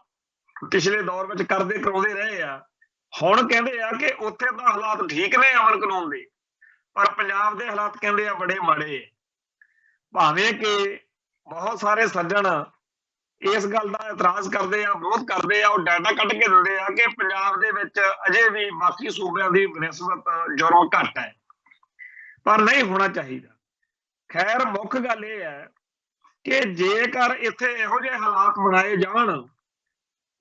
ਪਿਛਲੇ ਦੌਰ ਵਿੱਚ ਕਰਦੇ ਕਰਾਉਂਦੇ ਰਹੇ ਆ। ਹੁਣ ਕਹਿੰਦੇ ਆ ਕਿ ਉੱਥੇ ਤਾਂ ਹਾਲਾਤ ਠੀਕ ਨੇ ਅਮਨ ਕਾਨੂੰਨ ਦੇ, ਪਰ ਪੰਜਾਬ ਦੇ ਹਾਲਾਤ ਕਹਿੰਦੇ ਆ ਬੜੇ ਮਾੜੇ। ਭਾਵੇਂ ਕਿ ਬਹੁਤ ਸਾਰੇ ਸੱਜਣ ਇਸ ਗੱਲ ਦਾ ਇਤਰਾਜ਼ ਕਰਦੇ ਆ, ਵਿਰੋਧ ਕਰਦੇ ਆ, ਉਹ ਡਾਟਾ ਕੱਢ ਕੇ ਦਿੰਦੇ ਆ ਕਿ ਪੰਜਾਬ ਦੇ ਵਿੱਚ ਅਜੇ ਵੀ ਬਾਕੀ ਸੂਬਿਆਂ ਦੀ ਨਿਸਬਤ ਜੁਰਮ ਘੱਟ ਹੈ, ਪਰ ਨਹੀਂ ਹੋਣਾ ਚਾਹੀਦਾ। ਖੈਰ, ਮੁੱਖ ਗੱਲ ਇਹ ਹੈ ਕਿ ਜੇਕਰ ਇੱਥੇ ਇਹੋ ਜਿਹੇ ਹਾਲਾਤ ਬਣਾਏ ਜਾਣ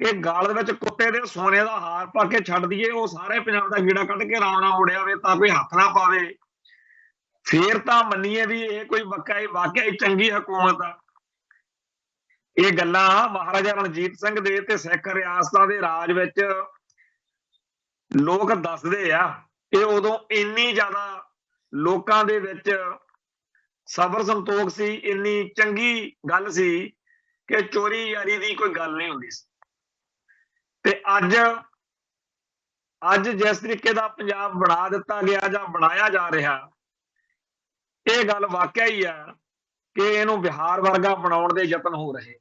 ਕਿ ਗਲ ਦੇ ਵਿੱਚ ਕੁੱਤੇ ਦੇ ਸੋਨੇ ਦਾ ਹਾਰ ਪਾ ਕੇ ਛੱਡ ਦਈਏ, ਉਹ ਸਾਰੇ ਪੰਜਾਬ ਦਾ ਗੀੜਾ ਕੱਢ ਕੇ ਰਾਮ ਨਾਲ ਮੁੜਿਆ ਹੋਵੇ ਤਾਂ ਕੋਈ ਹੱਥ ਨਾ ਪਾਵੇ, ਫੇਰ ਤਾਂ ਮੰਨੀਏ ਵੀ ਇਹ ਕੋਈ ਵਾਕਿਆ ਹੀ ਚੰਗੀ ਹਕੂਮਤ ਆ। ਇਹ ਗੱਲਾਂ ਮਹਾਰਾਜਾ ਰਣਜੀਤ ਸਿੰਘ ਦੇ ਤੇ ਸਿੱਖ ਰਿਆਸਤਾਂ ਦੇ ਰਾਜ ਵਿੱਚ ਲੋਕ ਦੱਸਦੇ ਆ। ਇਹ ਉਦੋਂ ਇੰਨੀ ਜ਼ਿਆਦਾ ਲੋਕਾਂ ਦੇ ਵਿੱਚ ਸਬਰ ਸੰਤੋਖ ਸੀ, ਇੰਨੀ ਚੰਗੀ ਗੱਲ ਸੀ ਕਿ ਚੋਰੀ ਯਾਰੀ ਦੀ ਕੋਈ ਗੱਲ ਨਹੀਂ ਹੁੰਦੀ ਸੀ। ਤੇ ਅੱਜ ਜਿਸ ਤਰੀਕੇ ਦਾ ਪੰਜਾਬ ਬਣਾ ਦਿੱਤਾ ਗਿਆ ਜਾਂ ਬਣਾਇਆ ਜਾ ਰਿਹਾ, ਇਹ ਗੱਲ ਵਾਕਿਆ ਹੀ ਆ ਕਿ ਇਹਨੂੰ ਬਿਹਾਰ ਵਰਗਾ ਬਣਾਉਣ ਦੇ ਯਤਨ ਹੋ ਰਹੇ।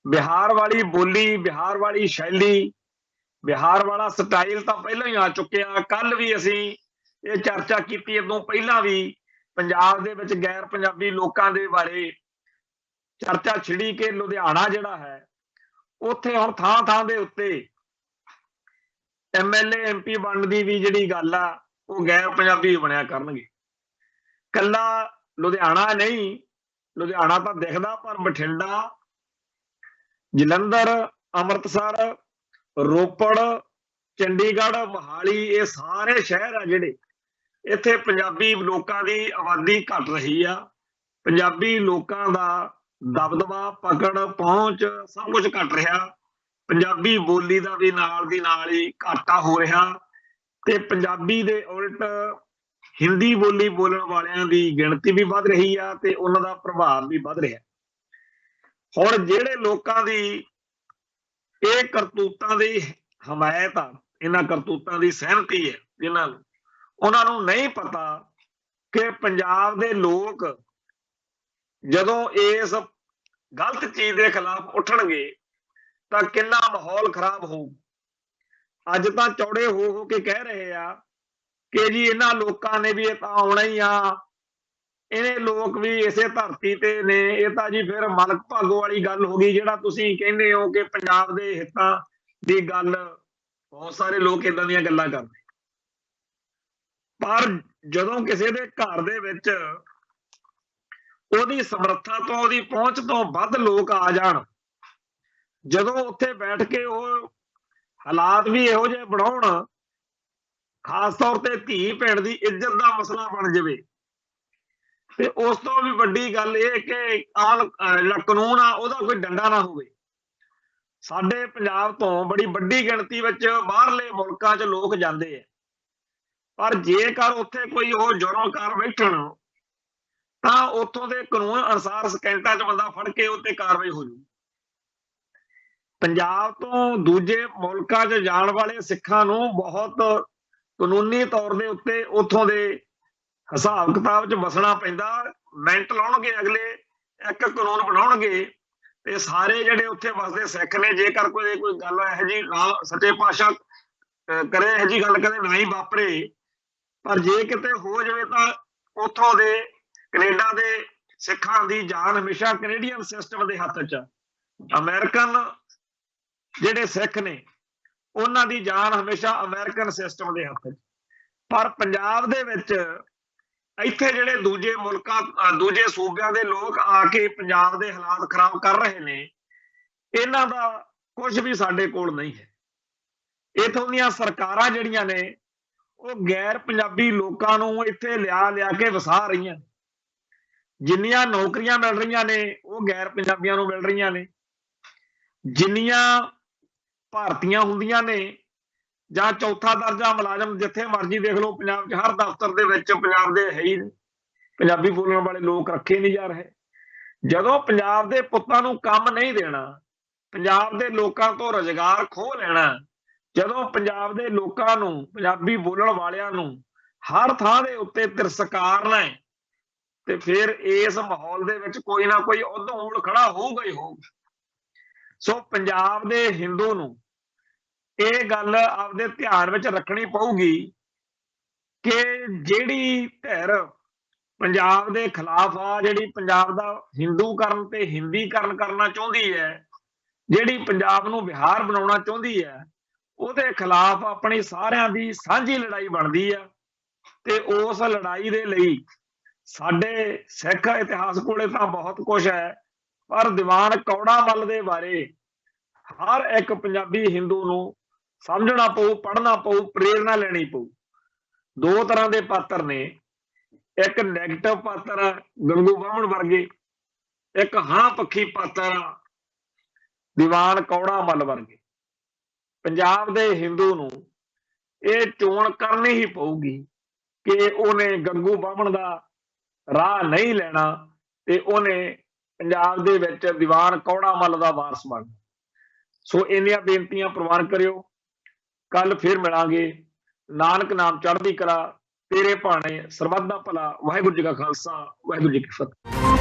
ਬਿਹਾਰ ਵਾਲੀ ਬੋਲੀ, ਬਿਹਾਰ ਵਾਲੀ ਸ਼ੈਲੀ, ਬਿਹਾਰ ਵਾਲਾ ਸਟਾਈਲ ਤਾਂ ਪਹਿਲਾਂ ਹੀ ਆ ਚੁੱਕਿਆ। ਕੱਲ ਵੀ ਅਸੀਂ ਇਹ ਚਰਚਾ ਕੀਤੀ, ਇਦੋਂ ਪਹਿਲਾਂ ਵੀ ਪੰਜਾਬ ਦੇ ਵਿੱਚ ਗੈਰ ਪੰਜਾਬੀ ਲੋਕਾਂ ਦੇ ਬਾਰੇ ਚਰਚਾ ਛਿੜੀ ਕਿ ਲੁਧਿਆਣਾ ਜਿਹੜਾ ਹੈ, ਉੱਥੇ ਹੁਣ ਥਾਂ ਥਾਂ ਦੇ ਉੱਤੇ MLA MP ਬਣਨ ਦੀ ਵੀ ਜਿਹੜੀ ਗੱਲ ਆ, ਉਹ ਗੈਰ ਪੰਜਾਬੀ ਬਣਿਆ ਕਰਨਗੇ। ਕੱਲਾ ਲੁਧਿਆਣਾ ਨਹੀਂ, ਲੁਧਿਆਣਾ ਤਾਂ ਦਿਖਦਾ, ਪਰ ਬਠਿੰਡਾ, ਜਲੰਧਰ, ਅੰਮ੍ਰਿਤਸਰ, ਰੋਪੜ, ਚੰਡੀਗੜ੍ਹ, ਮੋਹਾਲੀ, ਇਹ ਸਾਰੇ ਸ਼ਹਿਰ ਆ ਜਿਹੜੇ ਇੱਥੇ ਪੰਜਾਬੀ ਲੋਕਾਂ ਦੀ ਆਬਾਦੀ ਘਟ ਰਹੀ ਆ। ਪੰਜਾਬੀ ਲੋਕਾਂ ਦਾ ਦਬਦਬਾ, ਪਕੜ, ਪਹੁੰਚ ਸਭ ਕੁਝ ਘਟ ਰਿਹਾ। ਪੰਜਾਬੀ ਬੋਲੀ ਦਾ ਵੀ ਨਾਲ ਦੀ ਨਾਲ ਹੀ ਘਾਟਾ ਹੋ ਰਿਹਾ ਤੇ ਪੰਜਾਬੀ ਦੇ ਉਲਟ ਹਿੰਦੀ ਬੋਲੀ ਬੋਲਣ ਵਾਲਿਆਂ ਦੀ ਗਿਣਤੀ ਵੀ ਵੱਧ ਰਹੀ ਆ ਤੇ ਉਹਨਾਂ ਦਾ ਪ੍ਰਭਾਵ ਵੀ ਵੱਧ ਰਿਹਾ। ਹੁਣ ਜਿਹੜੇ ਲੋਕਾਂ ਦੀ ਇਹ ਕਰਤੂਤਾਂ ਦੀ ਹਮਾਇਤ ਆ, ਇਹਨਾਂ ਕਰਤੂਤਾਂ ਦੀ ਸਹਿਮਤੀ ਹੈ, ਜਿਨ੍ਹਾਂ ਨੂੰ, ਉਹਨਾਂ ਨੂੰ ਨਹੀਂ ਪਤਾ ਕਿ ਪੰਜਾਬ ਦੇ ਲੋਕ ਜਦੋਂ ਇਸ ਗਲਤ ਚੀਜ਼ ਦੇ ਖਿਲਾਫ ਉੱਠਣਗੇ ਤਾਂ ਕਿੰਨਾ ਮਾਹੌਲ ਖਰਾਬ ਹੋਊ। ਅੱਜ ਤਾਂ ਚੌੜੇ ਹੋ ਕੇ ਕਹਿ ਰਹੇ ਆ ਕਿ ਜੀ ਇਹਨਾਂ ਲੋਕਾਂ ਨੇ ਵੀ ਇਹ ਤਾਂ ਆਉਣਾ ਹੀ ਆ, ਇਹਨੇ ਲੋਕ ਵੀ ਇਸੇ ਧਰਤੀ ਤੇ ਨੇ। ਇਹ ਤਾਂ ਜੀ ਫਿਰ ਮਲਕ ਭਾਗੋ ਵਾਲੀ ਗੱਲ ਹੋ ਗਈ, ਜਿਹੜਾ ਤੁਸੀਂ ਕਹਿੰਦੇ ਹੋ ਕਿ ਪੰਜਾਬ ਦੇ ਹਿੱਤਾਂ ਦੀ ਗੱਲ। ਬਹੁਤ ਸਾਰੇ ਲੋਕ ਏਦਾਂ ਦੀਆਂ ਗੱਲਾਂ ਕਰਦੇ, ਪਰ ਜਦੋਂ ਕਿਸੇ ਦੇ ਘਰ ਦੇ ਵਿੱਚ ਉਹਦੀ ਸਮਰੱਥਾ ਤੋਂ, ਉਹਦੀ ਪਹੁੰਚ ਤੋਂ ਵੱਧ ਲੋਕ ਆ ਜਾਣ, ਜਦੋਂ ਉੱਥੇ ਬੈਠ ਕੇ ਉਹ ਹਾਲਾਤ ਵੀ ਇਹੋ ਜਿਹੇ ਬਣਾਉਣ, ਖਾਸ ਤੌਰ ਤੇ ਧੀ ਭੈਣ ਦੀ ਇੱਜ਼ਤ ਦਾ ਮਸਲਾ ਬਣ ਜਾਵੇ, ਤੇ ਉਸ ਤੋਂ ਵੀ ਵੱਡੀ ਗੱਲ ਇਹ ਕਿ ਜਿਹੜਾ ਕਾਨੂੰਨ ਆ ਉਹਦਾ ਕੋਈ ਡੰਡਾ ਨਾ ਹੋਵੇ। ਸਾਡੇ ਪੰਜਾਬ ਤੋਂ ਬੜੀ ਵੱਡੀ ਗਿਣਤੀ ਵਿੱਚ ਬਾਹਰਲੇ ਮੁਲਕਾਂ 'ਚ ਲੋਕ ਜਾਂਦੇ ਆ, ਪਰ ਜੇਕਰ ਉੱਥੇ ਕੋਈ ਉਹ ਜੁਰਮ ਕਰ ਬੈਠਣ ਤਾਂ ਉੱਥੋਂ ਦੇ ਕਾਨੂੰਨ ਅਨੁਸਾਰ ਸਕਿੰਟਾਂ 'ਚ ਬੰਦਾ ਫੜ ਕੇ ਉੱਤੇ ਕਾਰਵਾਈ ਹੋ ਜੂ। ਪੰਜਾਬ ਤੋਂ ਦੂਜੇ ਮੁਲਕਾਂ 'ਚ ਜਾਣ ਵਾਲੇ ਸਿੱਖਾਂ ਨੂੰ ਬਹੁਤ ਕਾਨੂੰਨੀ ਤੌਰ ਦੇ ਉੱਤੇ ਉੱਥੋਂ ਦੇ ਹਿਸਾਬ ਕਿਤਾਬ 'ਚ ਵਸਣਾ ਪੈਂਦਾ। ਮਿੰਟ ਲਾਉਣਗੇ ਅਗਲੇ, ਇੱਕ ਕਾਨੂੰਨ ਬਣਾਉਣਗੇ ਤੇ ਸਾਰੇ ਜਿਹੜੇ ਉੱਥੇ ਵਸਦੇ ਸਿੱਖ ਨੇ, ਜੇਕਰ ਕੋਈ ਗੱਲ ਇਹੋ ਜਿਹੀ ਨਾ ਸੱਚੇ ਪਾਤਸ਼ਾਹ ਕਰੇ, ਇਹੋ ਜਿਹੀ ਗੱਲ ਕਦੇ ਨਾ ਹੀ ਵਾਪਰੇ, ਪਰ ਜੇ ਕਿਤੇ ਹੋ ਜਾਵੇ ਤਾਂ ਉੱਥੋਂ ਦੇ ਕੈਨੇਡਾ ਦੇ ਸਿੱਖਾਂ ਦੀ ਜਾਨ ਹਮੇਸ਼ਾ ਕੈਨੇਡੀਅਨ ਸਿਸਟਮ ਦੇ ਹੱਥ 'ਚ। ਅਮਰੀਕਨ ਜਿਹੜੇ ਸਿੱਖ ਨੇ ਉਹਨਾਂ ਦੀ ਜਾਨ ਹਮੇਸ਼ਾ ਅਮਰੀਕਨ ਸਿਸਟਮ ਦੇ ਹੱਥ 'ਚ। ਪਰ ਪੰਜਾਬ ਦੇ ਵਿੱਚ ਇੱਥੇ ਜਿਹੜੇ ਦੂਜੇ ਮੁਲਕਾਂ, ਦੂਜੇ ਸੂਬਿਆਂ ਦੇ ਲੋਕ ਆ ਕੇ ਪੰਜਾਬ ਦੇ ਹਾਲਾਤ ਖਰਾਬ ਕਰ ਰਹੇ ਨੇ, ਇਹਨਾਂ ਦਾ ਕੁਝ ਵੀ ਸਾਡੇ ਕੋਲ ਨਹੀਂ ਹੈ। ਇੱਥੋਂ ਦੀਆਂ ਸਰਕਾਰਾਂ ਜਿਹੜੀਆਂ ਨੇ ਉਹ ਗੈਰ ਪੰਜਾਬੀ ਲੋਕਾਂ ਨੂੰ ਇੱਥੇ ਲਿਆ ਕੇ ਵਸਾ ਰਹੀਆਂ। ਜਿੰਨੀਆਂ ਨੌਕਰੀਆਂ ਮਿਲ ਰਹੀਆਂ ਨੇ ਉਹ ਗੈਰ ਪੰਜਾਬੀਆਂ ਨੂੰ ਮਿਲ ਰਹੀਆਂ ਨੇ। ਜਿੰਨੀਆਂ ਭਰਤੀਆਂ ਹੁੰਦੀਆਂ ਨੇ ਜਾਂ ਚੌਥਾ ਦਰਜਾ ਮੁਲਾਜ਼ਮ ਜਿੱਥੇ ਮਰਜ਼ੀ ਦੇਖ ਲਓ ਪੰਜਾਬ 'ਚ ਹਰ ਦਫ਼ਤਰ ਦੇ ਵਿੱਚ ਪੰਜਾਬ ਦੇ ਹੈ ਹੀ ਨਹੀਂ, ਪੰਜਾਬੀ ਬੋਲਣ ਵਾਲੇ ਲੋਕ ਰੱਖੇ ਨਹੀਂ ਜਾ ਰਹੇ। ਜਦੋਂ ਪੰਜਾਬ ਦੇ ਪੁੱਤਾਂ ਨੂੰ ਕੰਮ ਨਹੀਂ ਦੇਣਾ, ਪੰਜਾਬ ਦੇ ਲੋਕਾਂ ਤੋਂ ਰੁਜ਼ਗਾਰ ਖੋਹ ਲੈਣਾ, ਜਦੋਂ ਪੰਜਾਬ ਦੇ ਲੋਕਾਂ ਨੂੰ, ਪੰਜਾਬੀ ਬੋਲਣ ਵਾਲਿਆਂ ਨੂੰ ਹਰ ਥਾਂ ਦੇ ਉੱਤੇ ਤਿਰਸਕਾਰਨਾ ਹੈ, ਤੇ ਫਿਰ ਇਸ ਮਾਹੌਲ ਦੇ ਵਿੱਚ ਕੋਈ ਨਾ ਕੋਈ ਉਧੋਲ ਖੜਾ ਹੋਊਗਾ ਹੀ ਹੋਊਗਾ। ਸੋ ਪੰਜਾਬ ਦੇ ਹਿੰਦੂ ਨੂੰ ਇਹ ਗੱਲ ਆਪਦੇ ਧਿਆਨ ਵਿੱਚ ਰੱਖਣੀ ਪਊਗੀ ਕਿ ਜਿਹੜੀ ਧਿਰ ਪੰਜਾਬ ਦੇ ਖਿਲਾਫ ਆ, ਜਿਹੜੀ ਪੰਜਾਬ ਦਾ ਹਿੰਦੂਕਰਨ ਤੇ ਹਿੰਦੀਕਰਨ ਕਰਨਾ ਚਾਹੁੰਦੀ ਹੈ, ਜਿਹੜੀ ਪੰਜਾਬ ਨੂੰ ਬਿਹਾਰ ਬਣਾਉਣਾ ਚਾਹੁੰਦੀ ਹੈ, ਉਹਦੇ ਖਿਲਾਫ ਆਪਣੀ ਸਾਰਿਆਂ ਦੀ ਸਾਂਝੀ ਲੜਾਈ ਬਣਦੀ ਆ। ਤੇ ਉਸ ਲੜਾਈ ਦੇ ਲਈ ਸਾਡੇ ਸਿੱਖ ਇਤਿਹਾਸ ਕੋਲੇ ਤਾਂ ਬਹੁਤ ਕੁਝ ਹੈ, ਪਰ ਦੀਵਾਨ ਕੌੜਾ ਮੱਲ ਦੇ ਬਾਰੇ ਹਰ ਇੱਕ ਪੰਜਾਬੀ ਹਿੰਦੂ ਨੂੰ ਸਮਝਣਾ ਪਊ, ਪੜ੍ਹਨਾ ਪਊ, ਪ੍ਰੇਰਨਾ ਲੈਣੀ ਪਊ। ਦੋ ਤਰ੍ਹਾਂ ਦੇ ਪਾਤਰ ਨੇ, ਇੱਕ ਨੈਗੇਟਿਵ ਪਾਤਰ ਗੰਗੂ ਬਾਹਮਣ ਵਰਗੇ, ਇੱਕ ਹਾਂ ਪੱਖੀ ਪਾਤਰ ਦੀਵਾਨ ਕੌੜਾ ਮੱਲ ਵਰਗੇ। ਪੰਜਾਬ ਦੇ ਹਿੰਦੂ ਨੂੰ ਇਹ ਚੋਣ ਕਰਨੀ ਹੀ ਪਊਗੀ ਕਿ ਉਹਨੇ ਗੰਗੂ ਬਾਹਮਣ ਦਾ ਰਾਹ ਨਹੀਂ ਲੈਣਾ ਤੇ ਉਹਨੇ ਪੰਜਾਬ ਦੇ ਵਿੱਚ ਦੀਵਾਨ ਕੌੜਾ ਮੱਲ ਦਾ ਵਾਰਸ ਬਣਨਾ। ਸੋ ਇੰਨੀਆਂ ਬੇਨਤੀਆਂ ਪ੍ਰਵਾਨ ਕਰਿਓ। ਕੱਲ ਫਿਰ ਮਿਲਾਂਗੇ। ਨਾਨਕ ਨਾਮ ਚੜ੍ਹਦੀ ਕਲਾ, ਤੇਰੇ ਭਾਣੇ ਸਰਬੱਤ ਦਾ ਭਲਾ। ਵਾਹਿਗੁਰੂ ਜੀ ਕਾ ਖਾਲਸਾ, ਵਾਹਿਗੁਰੂ ਜੀ ਕੀ ਫਤਿਹ।